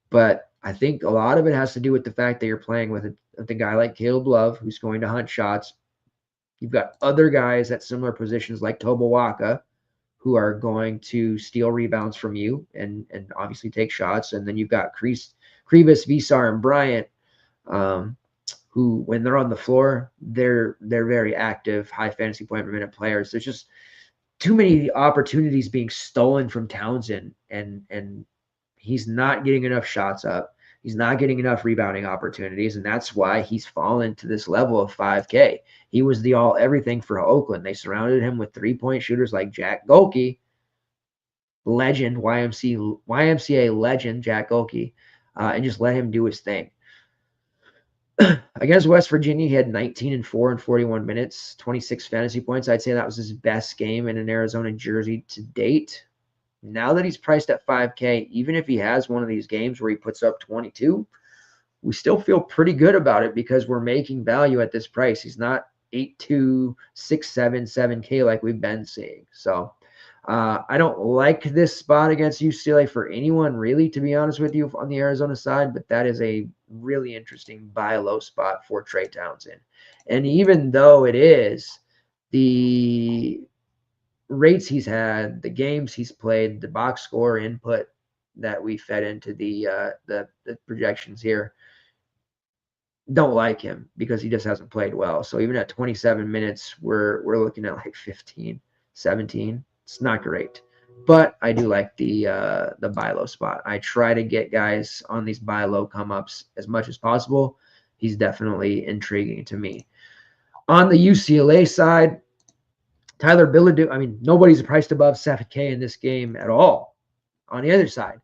Speaker 1: But I think a lot of it has to do with the fact that you're playing with a guy like Caleb Love, who's going to hunt shots. You've got other guys at similar positions like Toba Waka, who are going to steal rebounds from you and obviously take shots. And then you've got Krivas, Visar, and Bryant, who, when they're on the floor, they're very active, high fantasy point per minute players. There's just too many opportunities being stolen from Townsend, and he's not getting enough shots up. He's not getting enough rebounding opportunities, and that's why he's fallen to this level of 5K. He was the all-everything for Oakland. They surrounded him with three-point shooters like Jack Golke, legend, YMCA legend Jack Golke, and just let him do his thing. Against West Virginia, he had 19-4 in 41 minutes, 26 fantasy points. I'd say that was his best game in an Arizona jersey to date. Now that he's priced at 5K, even if he has one of these games where he puts up 22, we still feel pretty good about it because we're making value at this price. He's not 8.2, 6.7, 7K like we've been seeing. So I don't like this spot against UCLA for anyone, really, to be honest with you, on the Arizona side, but that is a really interesting buy low spot for Trey Townsend. And even though it is the rates he's had, the games he's played, the box score input that we fed into the projections here, don't like him because he just hasn't played well. So even at 27 minutes, we're looking at like 15, 17. It's not great, but I do like the buy low spot. I try to get guys on these buy low come ups as much as possible. He's definitely intriguing to me. On the UCLA side, Tyler Bilodeau, I mean, nobody's priced above 7K in this game at all. On the other side,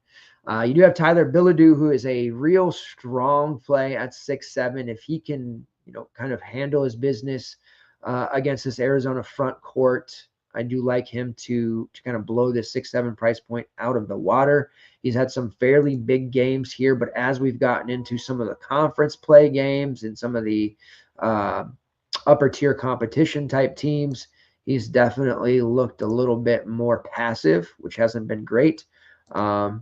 Speaker 1: you do have Tyler Bilodeau, who is a real strong play at 6'7". If he can, kind of handle his business against this Arizona front court, I do like him to kind of blow this 6'7" price point out of the water. He's had some fairly big games here, but as we've gotten into some of the conference play games and some of the upper tier competition type teams, he's definitely looked a little bit more passive, which hasn't been great. The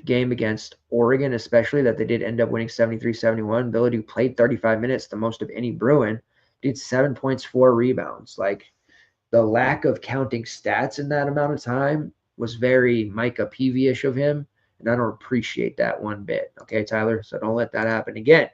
Speaker 1: game against Oregon, especially, that they did end up winning 73-71. Bilodeau played 35 minutes, the most of any Bruin. Did 7 points, 4 rebounds. Like, the lack of counting stats in that amount of time was very Micah Peavy-ish of him, and I don't appreciate that one bit. Okay, Tyler? So don't let that happen again.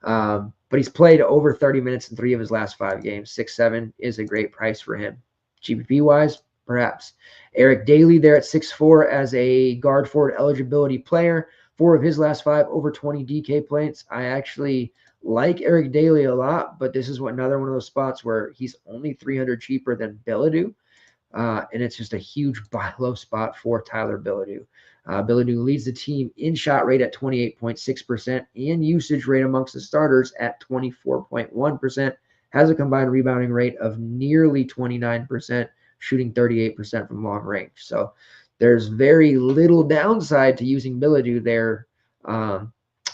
Speaker 1: But he's played over 30 minutes in 3 of his last 5 games. 6'7" is a great price for him. GPP-wise, perhaps. Eric Daly there at 6'4" as a guard forward eligibility player. 4 of his last 5 over 20 DK points. I actually like Eric Daly a lot, but this is another one of those spots where he's only 300 cheaper than Bilodeau. And it's just a huge buy low spot for Tyler Bilodeau. Bilodeau leads the team in shot rate at 28.6% and usage rate amongst the starters at 24.1%. Has a combined rebounding rate of nearly 29%, shooting 38% from long range. So there's very little downside to using Bilodeau there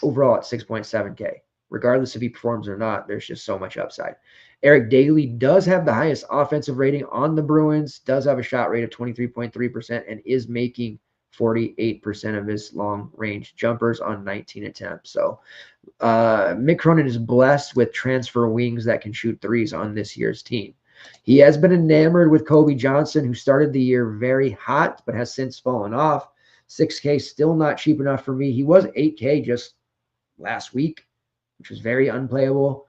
Speaker 1: overall at 6.7K. Regardless if he performs or not, there's just so much upside. Eric Daly does have the highest offensive rating on the Bruins, does have a shot rate of 23.3%, and is making 48% of his long-range jumpers on 19 attempts. So Mick Cronin is blessed with transfer wings that can shoot threes on this year's team. He has been enamored with Kobe Johnson, who started the year very hot, but has since fallen off. 6K still not cheap enough for me. He was 8K just last week, which was very unplayable.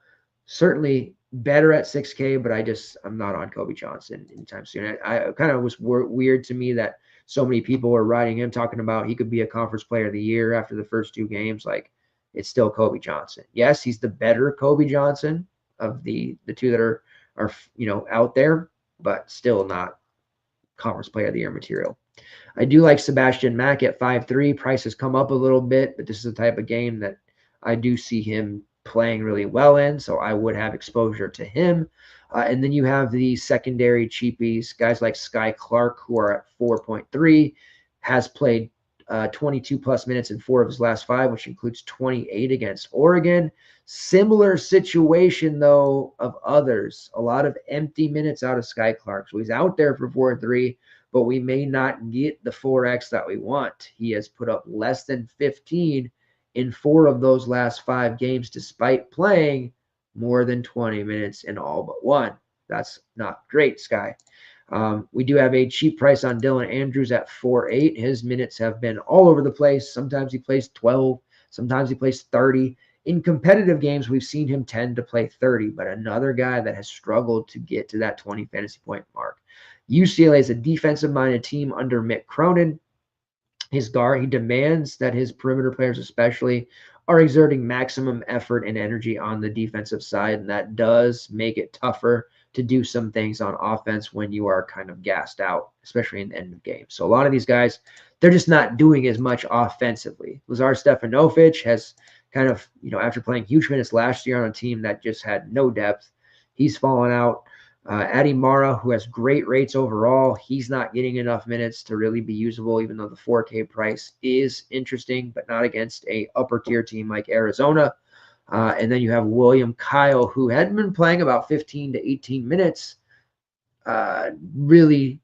Speaker 1: certainly better at 6K, but I'm not on Kobe Johnson anytime soon. I kind of was weird to me that so many people were writing him, talking about he could be a conference player of the year after the first 2 games. Like, it's still Kobe Johnson. Yes, he's the better Kobe Johnson of the two that are out there, but still not conference player of the year material. I do like Sebastian Mack at 5'3". Price has come up a little bit, but this is the type of game that I do see him playing really well in, so I would have exposure to him. And then you have the secondary cheapies, guys like Sky Clark, who are at 4.3, has played 22 plus minutes in 4 of his last 5, which includes 28 against Oregon. Similar situation, though, of others. A lot of empty minutes out of Sky Clark. So he's out there for 4-3, but we may not get the 4X that we want. He has put up less than 15 in 4 of those last 5 games, despite playing more than 20 minutes in all but 1. That's not great, Sky. We do have a cheap price on Dylan Andrews at 4.8. His minutes have been all over the place. Sometimes he plays 12. Sometimes he plays 30. In competitive games, we've seen him tend to play 30, but another guy that has struggled to get to that 20 fantasy point mark. UCLA is a defensive-minded team under Mick Cronin. His guard, he demands that his perimeter players especially are exerting maximum effort and energy on the defensive side, and that does make it tougher to do some things on offense when you are kind of gassed out, especially in the end of games. So a lot of these guys, they're just not doing as much offensively. Lazar Stefanovic has kind of, after playing huge minutes last year on a team that just had no depth, he's fallen out. Adi Mara, who has great rates overall, he's not getting enough minutes to really be usable, even though the 4K price is interesting, but not against a upper tier team like Arizona. And then you have William Kyle, who had been playing about 15 to 18 minutes, really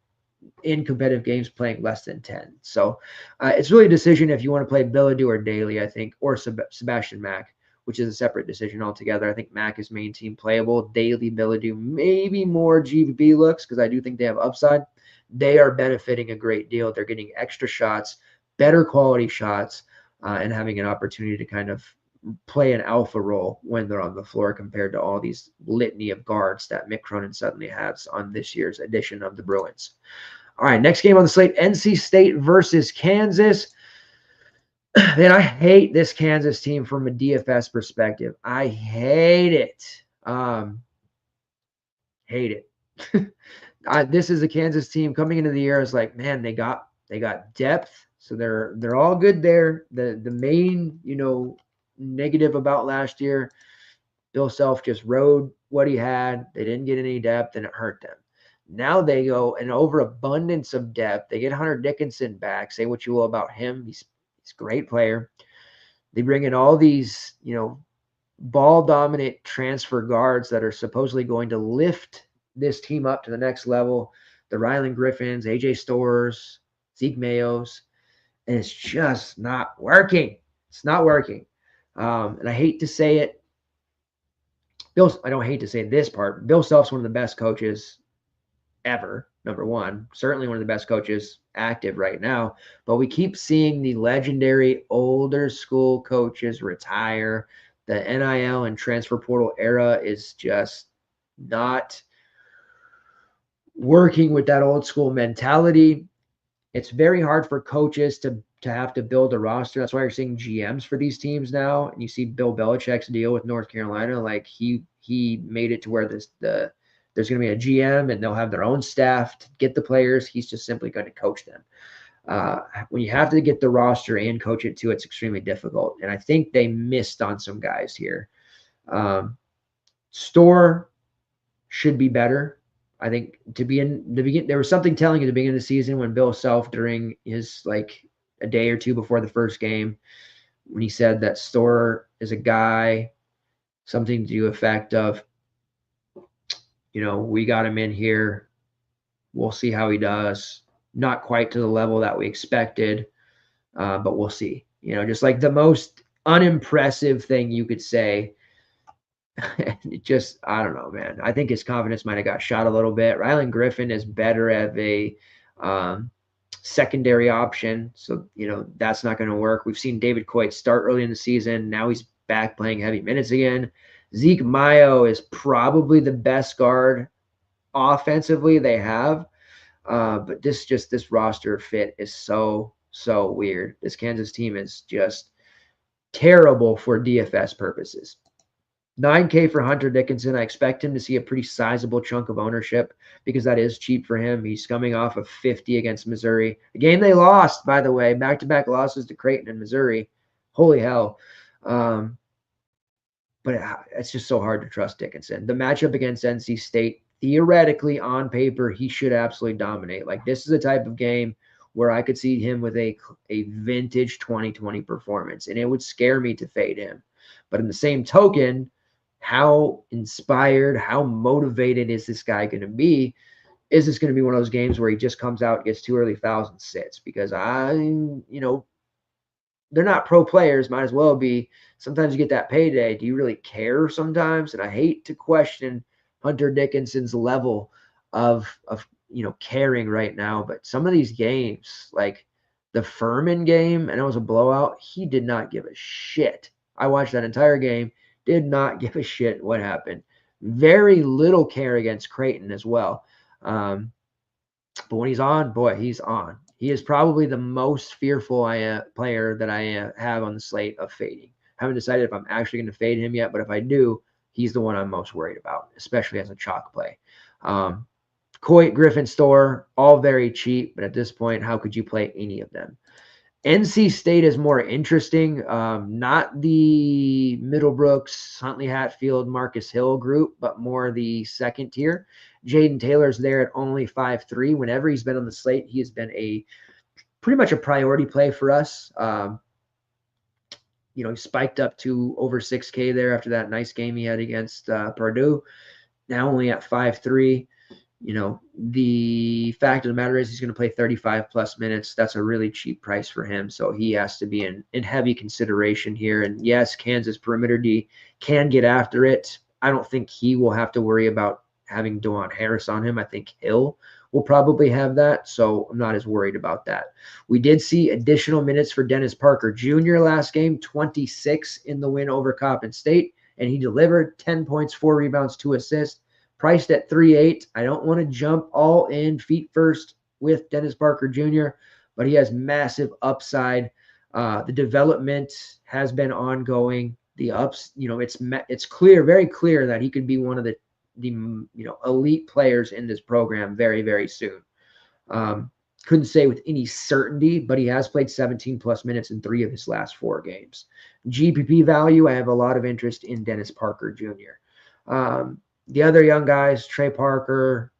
Speaker 1: in competitive games, playing less than 10. So it's really a decision if you want to play Billadou or Daly, I think, or Sebastian Mack, which is a separate decision altogether. I think Mack is main team playable. Daly, Billadou, maybe more GBB looks, because I do think they have upside. They are benefiting a great deal. They're getting extra shots, better quality shots, and having an opportunity to kind of play an alpha role when they're on the floor compared to all these litany of guards that Mick Cronin suddenly has on this year's edition of the Bruins. All right, next game on the slate, NC State versus Kansas. Man, I hate this Kansas team from a DFS perspective. I hate it. Hate it. This is a Kansas team coming into the year. It's like, man, they got depth, so they're all good there. The main negative about last year, Bill Self just rode what he had. They didn't get any depth, and it hurt them. Now they go an overabundance of depth. They get Hunter Dickinson back. Say what you will about him. He's a great player. They bring in all these, ball-dominant transfer guards that are supposedly going to lift this team up to the next level. The Rylan Griffins, AJ Stores, Zeke Mayos, and it's just not working. It's not working. And I hate to say it. I don't hate to say this part. Bill Self's one of the best coaches ever, number one. Certainly one of the best coaches active right now. But we keep seeing the legendary older school coaches retire. The NIL and transfer portal era is just not working with that old school mentality. It's very hard for coaches to have to build a roster. That's why you're seeing GMs for these teams now. And you see Bill Belichick's deal with North Carolina. Like he made it to where there's going to be a GM and they'll have their own staff to get the players. He's just simply going to coach them. When you have to get the roster and coach it too, it's extremely difficult. And I think they missed on some guys here. Store should be better. I think there was something telling at the beginning of the season when Bill Self, during his a day or two before the first game, when he said that Store is a guy, something to the effect of, we got him in here. We'll see how he does. Not quite to the level that we expected, but we'll see. Just like the most unimpressive thing you could say. It just, I don't know, man. I think his confidence might have got shot a little bit. Rylan Griffin is better as a secondary option. So, that's not going to work. We've seen David Coit start early in the season. Now he's back playing heavy minutes again. Zeke Mayo is probably the best guard offensively they have. But this roster fit is so weird. This Kansas team is just terrible for DFS purposes. 9K for Hunter Dickinson. I expect him to see a pretty sizable chunk of ownership because that is cheap for him. He's coming off of 50 against Missouri. The game they lost, by the way, back-to-back losses to Creighton and Missouri. Holy hell. But it's just so hard to trust Dickinson. The matchup against NC State, theoretically, on paper, he should absolutely dominate. Like, this is a type of game where I could see him with a vintage 2020 performance, and it would scare me to fade him. But in the same token, how inspired, how motivated is this guy going to be? Is this going to be one of those games where he just comes out, gets too early fouls, and sits? Because they're not pro players, might as well be. Sometimes you get that payday. Do you really care sometimes? And I hate to question Hunter Dickinson's level of caring right now, but some of these games, like the Furman game, and it was a blowout, he did not give a shit. I watched that entire game, did not give a shit what happened. Very little care against Creighton as well. But when he's on, boy, he's on. He is probably the most fearful player that I have on the slate of fading. Haven't decided if I'm actually going to fade him yet, but if I do, he's the one I'm most worried about, especially as a chalk play. Coit, Griffin, Store, all very cheap, but at this point, how could you play any of them? NC State is more interesting. Not the Middlebrooks, Huntley Hatfield, Marcus Hill group, but more the second tier. Jaden Taylor's there at only 5'3". Whenever he's been on the slate, he has been pretty much a priority play for us. He spiked up to over 6K there after that nice game he had against Purdue. Now only at 5'3". The fact of the matter is he's going to play 35 plus minutes. That's a really cheap price for him. So he has to be in heavy consideration here. And yes, Kansas perimeter D can get after it. I don't think he will have to worry about having DeJuan Harris on him. I think Hill will probably have that. So I'm not as worried about that. We did see additional minutes for Dennis Parker Jr. last game, 26 in the win over Coppin State. And he delivered 10 points, 4 rebounds, 2 assists. Priced at 3.8. I don't want to jump all in feet first with Dennis Parker Jr., but he has massive upside. The development has been ongoing. The ups, it's clear, very clear that he could be one of the elite players in this program very, very soon. Couldn't say with any certainty, but he has played 17 plus minutes in 3 of his last 4 games. GPP value, I have a lot of interest in Dennis Parker Jr. The other young guys, Trey Parker,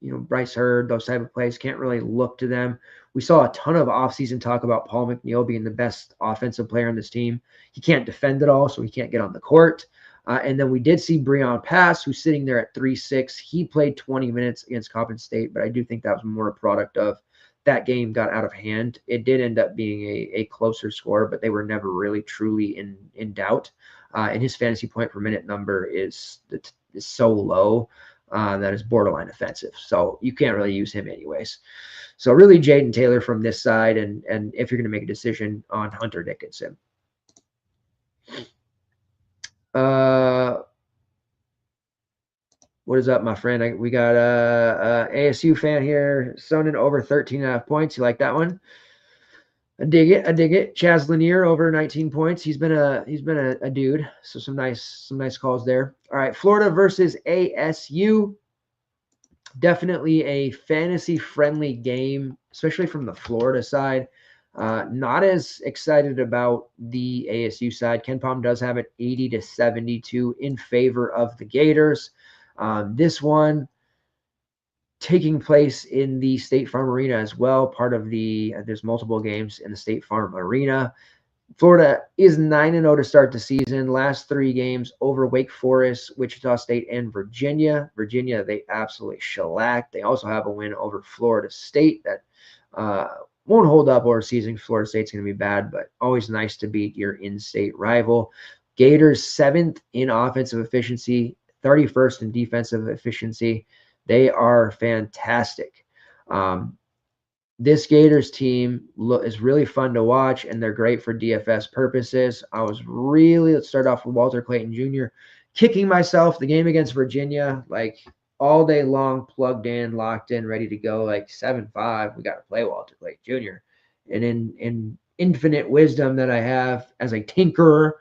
Speaker 1: Bryce Hurd, those type of plays, can't really look to them. We saw a ton of offseason talk about Paul McNeil being the best offensive player on this team. He can't defend at all, so he can't get on the court. And then we did see Breon Pass, who's sitting there at 3.6. He played 20 minutes against Coppin State, but I do think that was more a product of that game got out of hand. It did end up being a closer score, but they were never really truly in doubt. And his fantasy point per minute number is so low that is borderline offensive. So you can't really use him anyways. So really Jaden Taylor from this side, and if you're going to make a decision on Hunter Dickinson. What is up, my friend? We got a ASU fan here. Sonnen over 13.5 points. You like that one? I dig it. Chaz Lanier over 19 points. He's been a dude. So some nice calls there. All right, Florida versus ASU. Definitely a fantasy friendly game, especially from the Florida side. Not as excited about the ASU side. Ken Palm does have it 80-72 in favor of the Gators. This one taking place in the State Farm Arena as well. Part of there's multiple games in the State Farm Arena. Florida is 9-0 to start the season. Last 3 games over Wake Forest, Wichita State, and Virginia. Virginia, they absolutely shellacked. They also have a win over Florida State that won't hold up over season. Florida State's going to be bad, but always nice to beat your in-state rival. Gators 7th in offensive efficiency, 31st in defensive efficiency. They are fantastic. This Gators team is really fun to watch, and they're great for DFS purposes. Let's start off with Walter Clayton Jr. Kicking myself. The game against Virginia, like all day long, plugged in, locked in, ready to go, like 7-5. We got to play Walter Clayton Jr. And in infinite wisdom that I have as a tinkerer,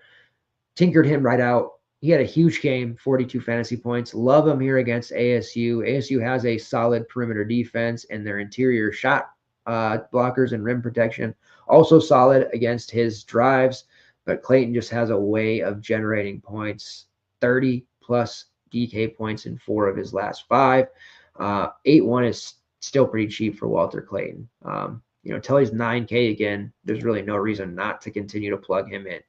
Speaker 1: tinkered him right out. He had a huge game, 42 fantasy points. Love him here against ASU. ASU has a solid perimeter defense, and their interior shot blockers and rim protection also solid against his drives. But Clayton just has a way of generating points, 30 plus DK points in 4 of his last 5. 8-1 is still pretty cheap for Walter Clayton. Until he's 9K again, there's really no reason not to continue to plug him in.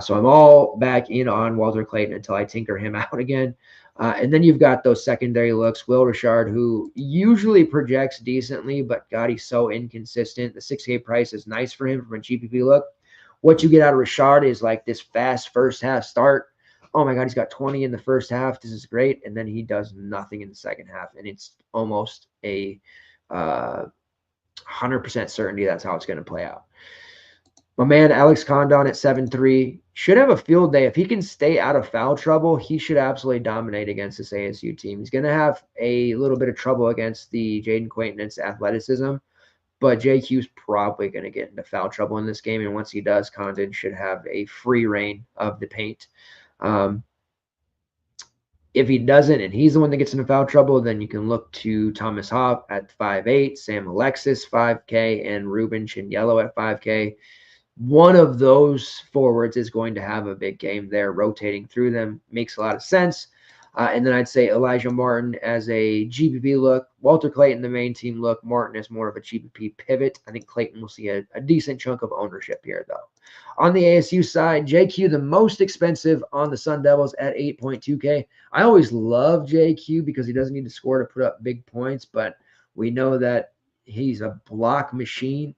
Speaker 1: So I'm all back in on Walter Clayton until I tinker him out again. And then you've got those secondary looks. Will Richard, who usually projects decently, but God, he's so inconsistent. The 6K price is nice for him from a GPP look. What you get out of Richard is like this fast first half start. Oh my God, he's got 20 in the first half. This is great. And then he does nothing in the second half. And it's almost a 100% certainty that's how it's going to play out. My man, Alex Condon at 7-3 should have a field day. If he can stay out of foul trouble, he should absolutely dominate against this ASU team. He's going to have a little bit of trouble against the Jaden Quaintance athleticism, but JQ's probably going to get into foul trouble in this game. And once he does, Condon should have a free reign of the paint. If he doesn't, and he's the one that gets into foul trouble, then you can look to Thomas Hoff at 5'8", Sam Alexis 5K, and Ruben Chinyello at 5K. One of those forwards is going to have a big game there. Rotating through them makes a lot of sense. And then I'd say Elijah Martin as a GPP look. Walter Clayton, the main team look. Martin is more of a GPP pivot. I think Clayton will see a decent chunk of ownership here, though. On the ASU side, JQ, the most expensive on the Sun Devils at 8.2K. I always love JQ because he doesn't need to score to put up big points, but we know that he's a block machine.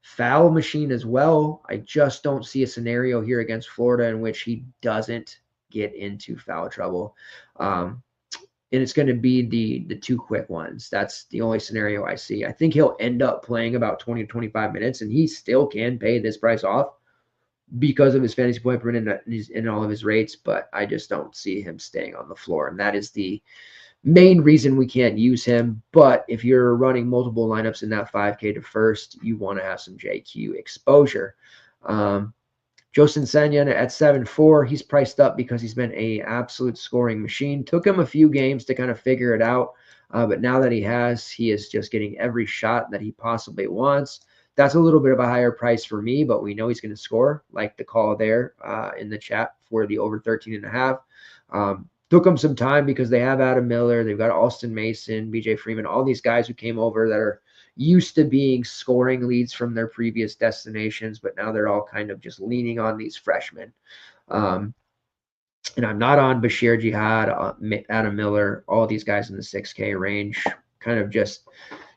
Speaker 1: Foul machine as well. I just don't see a scenario here against Florida in which he doesn't get into foul trouble. And it's going to be the 2 quick ones. That's the only scenario I see. I think he'll end up playing about 20 to 25 minutes, and he still can pay this price off because of his fantasy point per minute and all of his rates, but I just don't see him staying on the floor. And that is the main reason we can't use him. But if you're running multiple lineups in that 5K to first, you want to have some JQ exposure. Josin Senyan at 7-4, he's priced up because he's been a absolute scoring machine. Took him a few games to kind of figure it out, but now that he is just getting every shot that he possibly wants. That's a little bit of a higher price for me, but we know he's going to score, like the call there in the chat for the over 13.5. Took them some time because they have Adam Miller. They've got Alston Mason, BJ Freeman, all these guys who came over that are used to being scoring leads from their previous destinations, but now they're all kind of just leaning on these freshmen. And I'm not on Bashir Jihad, Adam Miller, all these guys in the 6K range, kind of just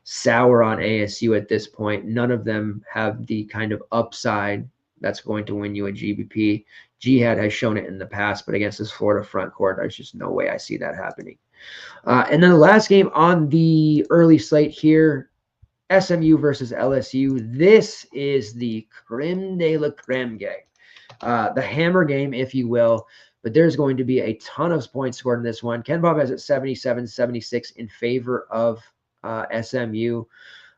Speaker 1: sour on ASU at this point. None of them have the kind of upside that's going to win you a GBP. Jihad has shown it in the past, but against this Florida front court, there's just no way I see that happening. And then the last game on the early slate here, SMU versus LSU. This is the creme de la creme game, the hammer game, if you will. But there's going to be a ton of points scored in this one. Ken Bob has it 77-76 in favor of SMU.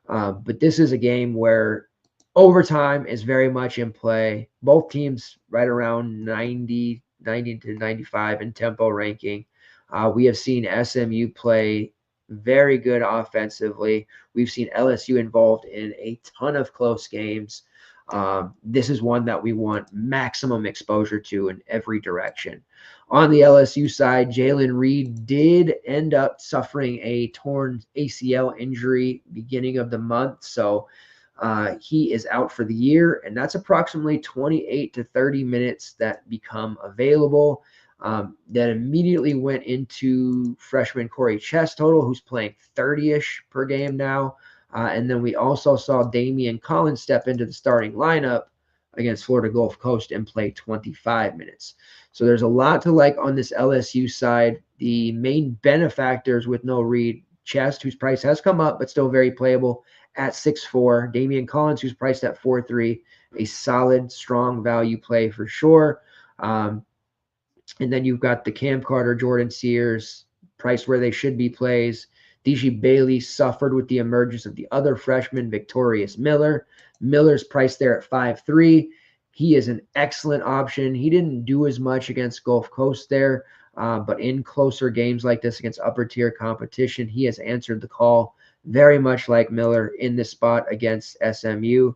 Speaker 1: But this is a game where overtime is very much in play. Both teams right around 90 to 95 in tempo ranking. We have seen SMU play very good offensively. We've seen LSU involved in a ton of close games. This is one that we want maximum exposure to in every direction. On the LSU side, Jalen Reed did end up suffering a torn ACL injury beginning of the month. So he is out for the year, and that's approximately 28 to 30 minutes that become available. That immediately went into freshman Corey Chestotal, who's playing 30-ish per game now. And then we also saw Damian Collins step into the starting lineup against Florida Gulf Coast and play 25 minutes. So there's a lot to like on this LSU side. The main benefactors with no Reed, Chest, whose price has come up but still very playable, at 6'4". Damian Collins, who's priced at 4'3", a solid, strong value play for sure. And then you've got the Cam Carter, Jordan Sears, priced where they should be plays. DJ Bailey suffered with the emergence of the other freshman, Victorious Miller. Miller's priced there at 5'3". He is an excellent option. He didn't do as much against Gulf Coast there, but in closer games like this against upper tier competition, he has answered the call very much like Miller in this spot against SMU.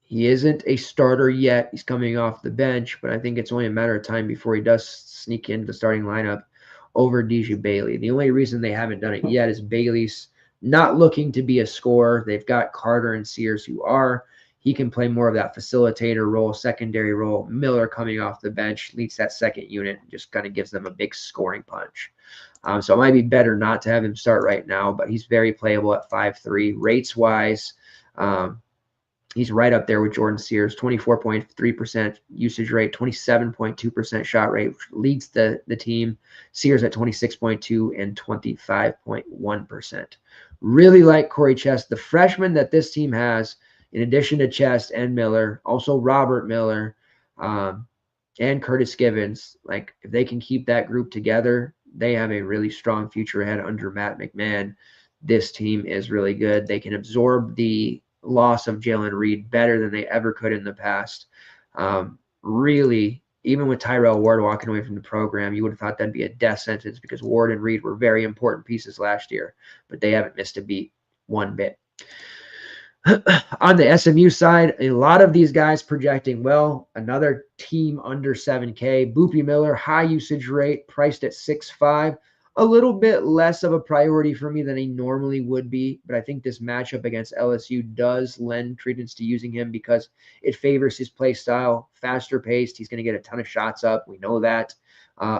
Speaker 1: He isn't a starter yet. He's coming off the bench, but I think it's only a matter of time before he does sneak into the starting lineup over DJ Bailey. The only reason they haven't done it yet is Bailey's not looking to be a scorer. They've got Carter and Sears who are. He can play more of that facilitator role, secondary role. Miller coming off the bench leads that second unit, just kind of gives them a big scoring punch. So it might be better not to have him start right now, but he's very playable at 5'3". Rates-wise, he's right up there with Jordan Sears, 24.3% usage rate, 27.2% shot rate, which leads the team. Sears at 26.2 and 25.1%. Really like Corey Chest, the freshman that this team has, in addition to Chest and Miller, also Robert Miller, and Curtis Givens. Like, if they can keep that group together, they have a really strong future ahead under Matt McMahon. This team is really good. They can absorb the loss of Jalen Reed better than they ever could in the past. Really, even with Tyrell Ward walking away from the program, you would have thought that'd be a death sentence because Ward and Reed were very important pieces last year, but they haven't missed a beat one bit. On the SMU side, a lot of these guys projecting well. Another team under 7K. Boopy Miller, high usage rate, priced at 6'5". A little bit less of a priority for me than he normally would be, but I think this matchup against LSU does lend credence to using him because it favors his play style, faster paced. He's going to get a ton of shots up. We know that.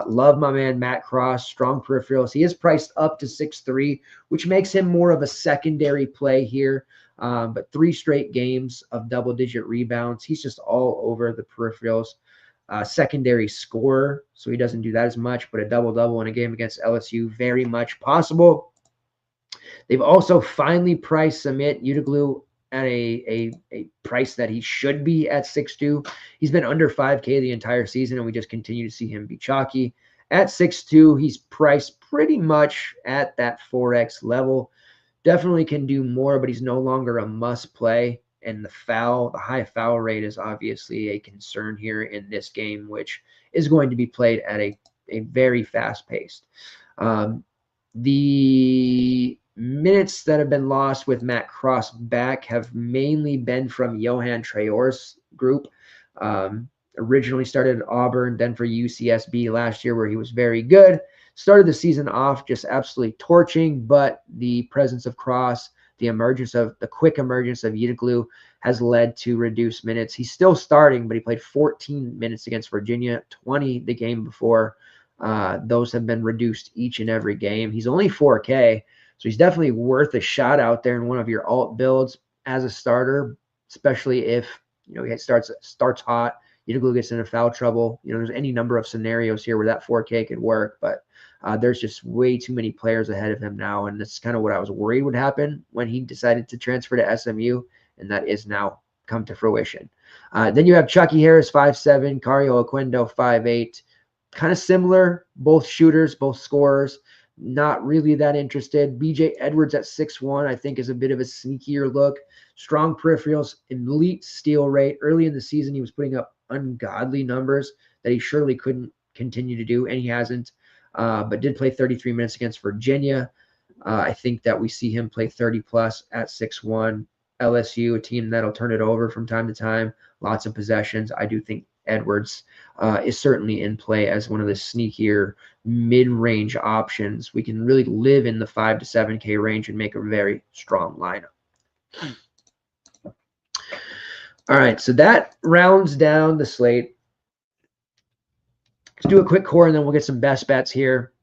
Speaker 1: Love my man Matt Cross, strong peripherals. He is priced up to 6'3", which makes him more of a secondary play here. But 3 straight games of double-digit rebounds. He's just all over the peripherals. Secondary scorer, so he doesn't do that as much, but a double-double in a game against LSU, very much possible. They've also finally priced Samit Udoglu at a price that he should be at 6'2". He's been under 5K the entire season, and we just continue to see him be chalky. At 6'2", he's priced pretty much at that 4X level. Definitely can do more, but he's no longer a must play. And the high foul rate is obviously a concern here in this game, which is going to be played at a very fast pace. The minutes that have been lost with Matt Cross back have mainly been from Johan Traor's group. Originally started at Auburn, then for UCSB last year, where he was very good. Started the season off just absolutely torching, but the presence of Cross, the quick emergence of Udoglu has led to reduced minutes. He's still starting, but he played 14 minutes against Virginia, 20 the game before. Those have been reduced each and every game. He's only 4K, so he's definitely worth a shot out there in one of your alt builds as a starter, especially if he starts hot. Udoglu gets into foul trouble. There's any number of scenarios here where that 4K could work, but there's just way too many players ahead of him now, and that's kind of what I was worried would happen when he decided to transfer to SMU, and that is now come to fruition. Then you have Chucky Harris, 5'7", Cario Oquendo, 5'8", kind of similar, both shooters, both scorers. Not really that interested. BJ Edwards at 6'1", I think is a bit of a sneakier look. Strong peripherals, elite steal rate. Early in the season, he was putting up ungodly numbers that he surely couldn't continue to do, and he hasn't. But did play 33 minutes against Virginia. I think that we see him play 30-plus at 6'1". LSU, a team that'll turn it over from time to time. Lots of possessions. I do think Edwards is certainly in play as one of the sneakier mid-range options. We can really live in the 5 to 7K range and make a very strong lineup. All right, so that rounds down the slate. Let's do a quick core, and then we'll get some best bets here.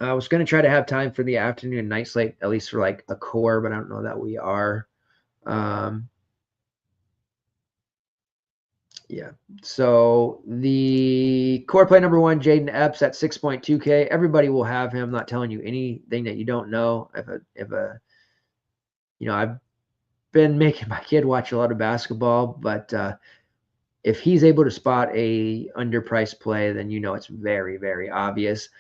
Speaker 1: I was going to try to have time for the afternoon and night slate, at least for like a core, but I don't know that we are. Yeah. So the core play number 1, Jaden Epps at 6.2K. Everybody will have him. I'm not telling you anything that you don't know. I've been making my kid watch a lot of basketball, but if he's able to spot a underpriced play, then it's very, very obvious.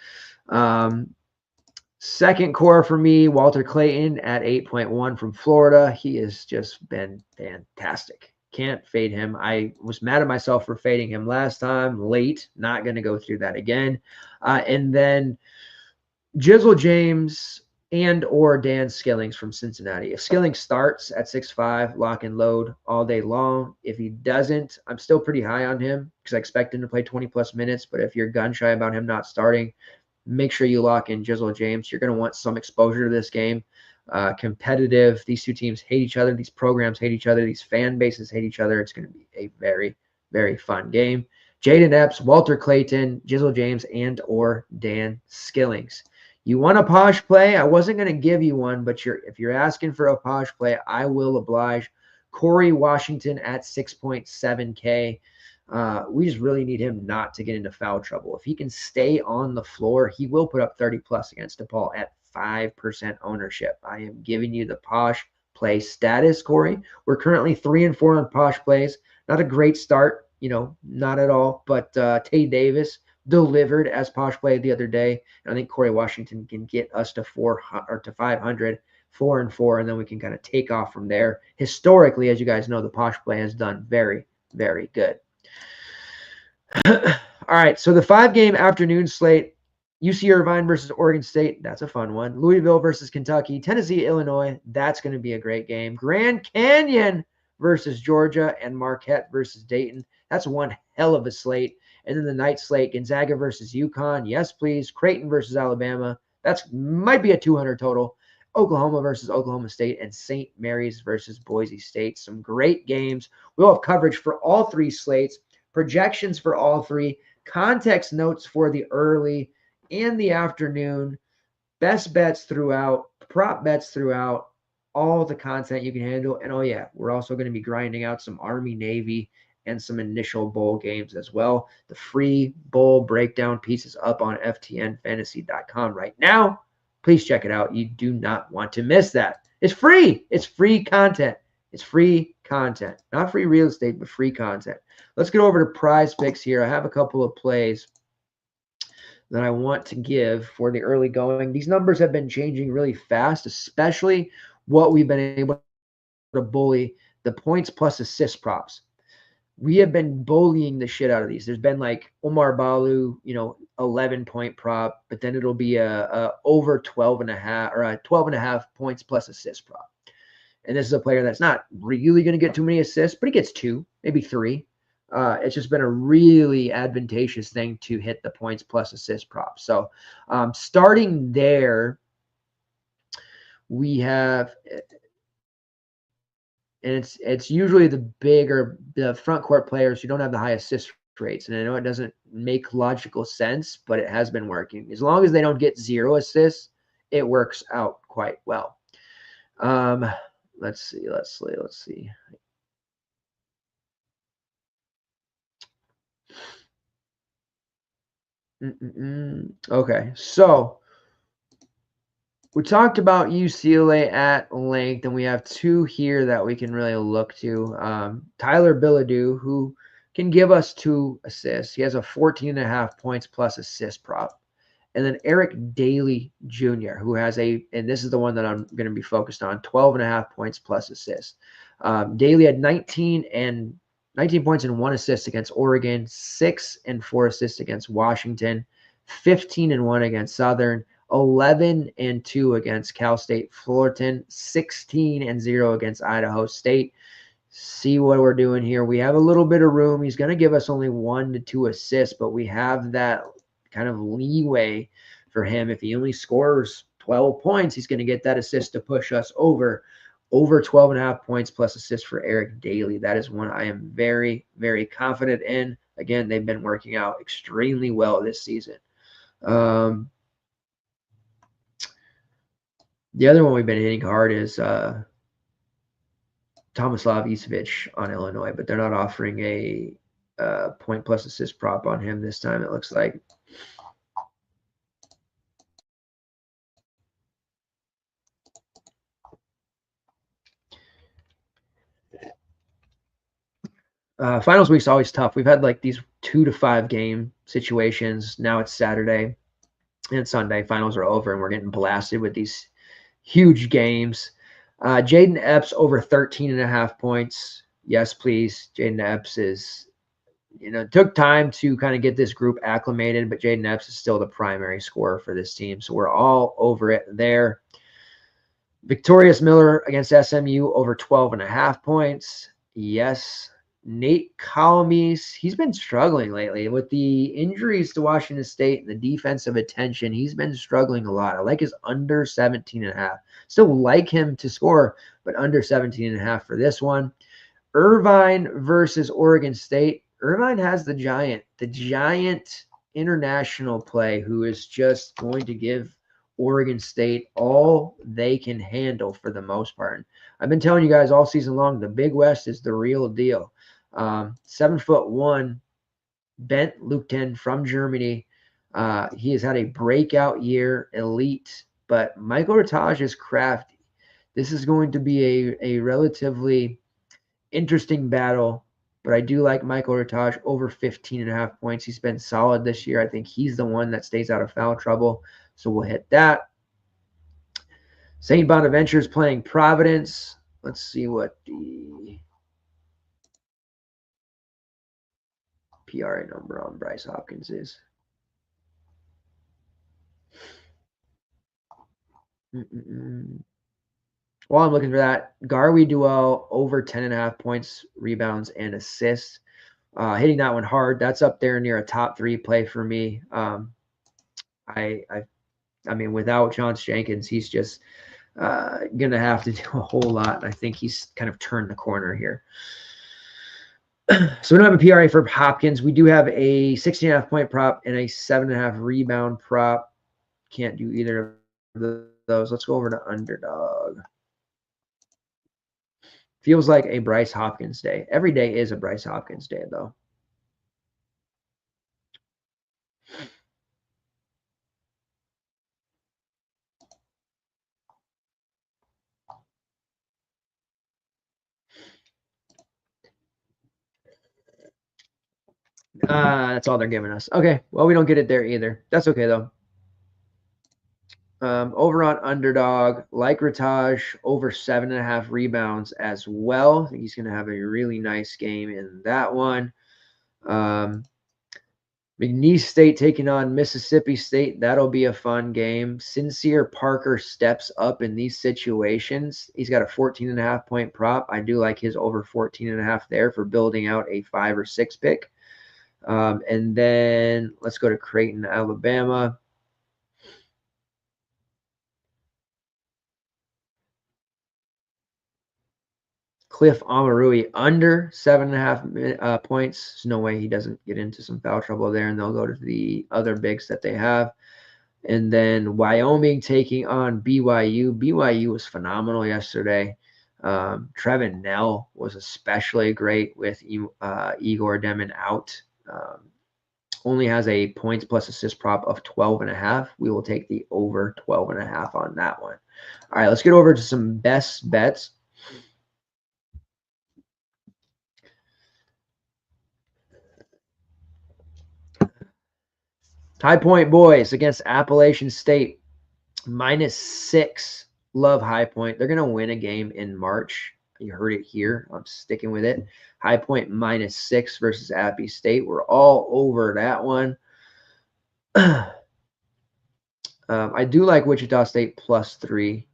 Speaker 1: Second core for me, Walter Clayton at 8.1 from Florida. He has just been fantastic. Can't fade him. I was mad at myself for fading him last time late. Not going to go through that again. And then Jizzle James and or Dan Skillings from Cincinnati. If Skillings starts at 6'5", lock and load all day long. If he doesn't, I'm still pretty high on him because I expect him to play 20-plus minutes. But if you're gun shy about him not starting, make sure you lock in Jizzle James. You're going to want some exposure to this game. Competitive. These two teams hate each other. These programs hate each other. These fan bases hate each other. It's going to be a very, very fun game. Jaden Epps, Walter Clayton, Jizzle James, and or Dan Skillings. You want a posh play? I wasn't going to give you one, but if you're asking for a posh play, I will oblige. Corey Washington at 6.7K. We just really need him not to get into foul trouble. If he can stay on the floor, he will put up 30-plus against DePaul at 5% ownership. I am giving you the posh play status, Corey. We're currently 3-4 on posh plays. Not a great start, not at all. But Tay Davis delivered as posh play the other day. And I think Corey Washington can get us to 400 or to 500, 4-4, and then we can kind of take off from there. Historically, as you guys know, the posh play has done very, very good. All right, so the 5-game afternoon slate, UC Irvine versus Oregon State, that's a fun one. Louisville versus Kentucky, Tennessee, Illinois, that's going to be a great game. Grand Canyon versus Georgia, and Marquette versus Dayton. That's one hell of a slate. And then the night slate, Gonzaga versus UConn, yes please. Creighton versus Alabama, that's might be a 200 total. Oklahoma versus Oklahoma State, and St. Mary's versus Boise State. Some great games. We'll have coverage for all 3 slates, projections for all 3, context notes for the early and the afternoon, best bets throughout, prop bets throughout, all the content you can handle. And oh yeah, we're also going to be grinding out some Army, Navy, and some initial bowl games as well. The free bowl breakdown piece is up on ftnfantasy.com right now. Please check it out. You do not want to miss that. It's free. It's free content. It's free content. Not free real estate, but free content. Let's get over to Prize Picks here. I have a couple of plays that I want to give for the early going. These numbers have been changing really fast, especially what we've been able to bully, the points plus assist props. We have been bullying the shit out of these. There's been like Omar Balu, 11-point prop, but then it'll be a over 12.5 or a 12.5 points plus assist prop. And this is a player that's not really going to get too many assists, but he gets 2, maybe 3. It's just been a really advantageous thing to hit the points plus assist prop. So starting there, we have, and it's usually the front court players who don't have the high assist rates. And I know it doesn't make logical sense, but it has been working. As long as they don't get 0 assists, it works out quite well. Let's see. Okay, so we talked about UCLA at length, and we have 2 here that we can really look to. Tyler Bilodeau, who can give us 2 assists. He has a 14.5 points plus assist prop. And then Eric Daly Jr., who has and this is the one that I'm going to be focused on, 12.5 points plus assists. Daly had 19 points and 1 assist against Oregon, 6 and 4 assists against Washington, 15 and 1 against Southern, 11 and 2 against Cal State Fullerton, 16 and 0 against Idaho State. See what we're doing here. We have a little bit of room. He's going to give us only 1 to 2 assists, but we have that kind of leeway for him. If he only scores 12 points, he's going to get that assist to push us over 12.5 points plus assist for Eric Daly. That is one I am very, very confident in. Again, they've been working out extremely well this season. The other one we've been hitting hard is Tomislav Isevic on Illinois, but they're not offering a point plus assist prop on him this time, it looks like. Finals week's always tough. We've had like these 2 to 5 game situations. Now it's Saturday and Sunday. Finals are over, and we're getting blasted with these huge games. Jaden Epps over 13.5 points. Yes, please. Jaden Epps is, took time to kind of get this group acclimated, but Jaden Epps is still the primary scorer for this team. So we're all over it there. Victorious Miller against SMU over 12.5 points. Yes. Nate Calmes, he's been struggling lately with the injuries to Washington State and the defensive attention. He's been struggling a lot. I like his under 17.5. Still like him to score, but under 17.5 for this one. Irvine versus Oregon State. Irvine has the giant international play who is just going to give Oregon State all they can handle for the most part. I've been telling you guys all season long, the Big West is the real deal. 7'1" bent Lukten from Germany. He has had a breakout year, elite, but Michael Rataj is crafty. This is going to be a relatively interesting battle, but I do like Michael Rataj over 15.5 points. He's been solid this year. I think he's the one that stays out of foul trouble, so we'll hit that. St. Bonaventure is playing Providence. Let's see what the PRA number on Bryce Hopkins is. While I'm looking for that, Garwi Duell over 10.5 points, rebounds, and assists. Hitting that one hard. That's up there near a top 3 play for me. I mean, without Chance Jenkins, he's just going to have to do a whole lot. I think he's kind of turned the corner here. So we don't have a PRA for Hopkins. We do have a 16.5 point prop and a 7.5 rebound prop. Can't do either of those. Let's go over to Underdog. Feels like a Bryce Hopkins day. Every day is a Bryce Hopkins day, though. That's all they're giving us. Okay, well, we don't get it there either. That's okay, though. Over on Underdog, like Rataj, over 7.5 rebounds as well. I think he's going to have a really nice game in that one. McNeese State taking on Mississippi State. That'll be a fun game. Sincere Parker steps up in these situations. He's got a 14.5 point prop. I do like his over 14.5 there for building out a 5 or 6 pick. And then let's go to Creighton, Alabama. Cliff Omarui under 7.5 points. There's no way he doesn't get into some foul trouble there, and they'll go to the other bigs that they have. And then Wyoming taking on BYU. BYU was phenomenal yesterday. Trevin Nell was especially great with Igor Demon out. Only has a points plus assist prop of 12.5. We will take the over 12.5 on that one. All right, let's get over to some best bets. High Point boys against Appalachian State. -6. Love High Point. They're going to win a game in March. You heard it here. I'm sticking with it. High Point -6 versus Appy State. We're all over that one. I do like Wichita State +3.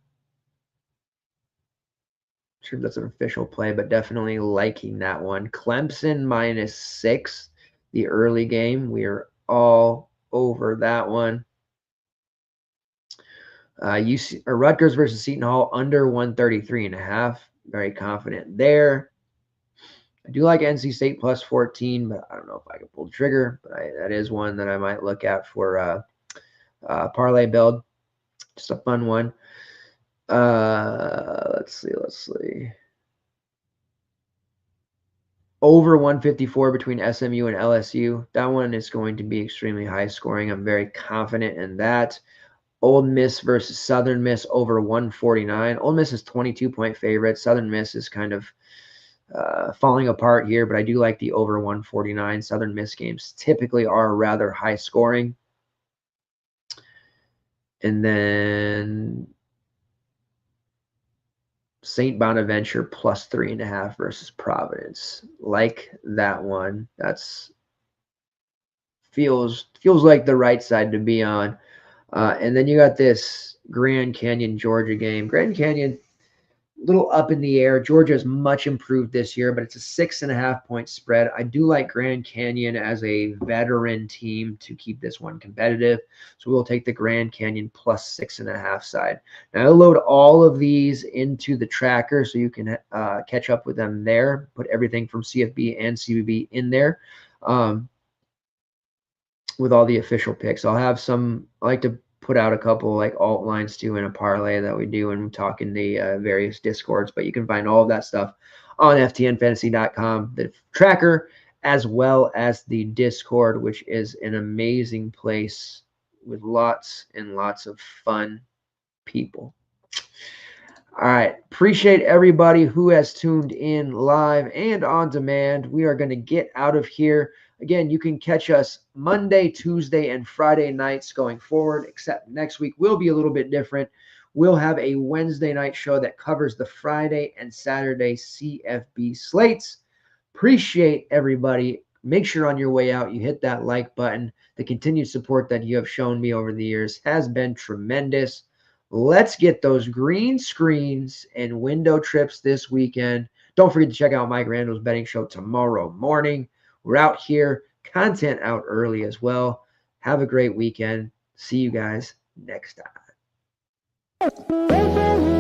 Speaker 1: Sure that's an official play, but definitely liking that one. Clemson -6. The early game. We are all over that one. Rutgers versus Seton Hall under 133.5. Very confident there. I do like NC State +14, but I don't know if I can pull the trigger. But that is one that I might look at for parlay build. Just a fun one. Let's see. over 154 between SMU and LSU. That one is going to be extremely high scoring. I'm very confident in that. Ole Miss versus Southern Miss over 149. Ole Miss is 22-point favorite. Southern Miss is kind of falling apart here, but I do like the over 149. Southern Miss games typically are rather high scoring. And then St. Bonaventure plus 3.5 versus Providence. Like that one. That's feels like the right side to be on. And then you got this Grand Canyon, Georgia game. Grand Canyon, a little up in the air. Georgia is much improved this year, but it's a 6.5-point spread. I do like Grand Canyon as a veteran team to keep this one competitive. So we'll take the Grand Canyon plus 6.5 side. Now I'll load all of these into the tracker so you can catch up with them there. Put everything from CFB and CBB in there. With all the official picks. I like to put out a couple like alt lines too in a parlay that we do when we talk in the various discords, but you can find all of that stuff on ftnfantasy.com, the tracker, as well as the Discord, which is an amazing place with lots and lots of fun people. All right. Appreciate everybody who has tuned in live and on demand. We are going to get out of here. Again, you can catch us Monday, Tuesday, and Friday nights going forward, except next week will be a little bit different. We'll have a Wednesday night show that covers the Friday and Saturday CFB slates. Appreciate everybody. Make sure on your way out you hit that like button. The continued support that you have shown me over the years has been tremendous. Let's get those green screens and window trips this weekend. Don't forget to check out Mike Randall's betting show tomorrow morning. We're out here, content out early as well. Have a great weekend. See you guys next time.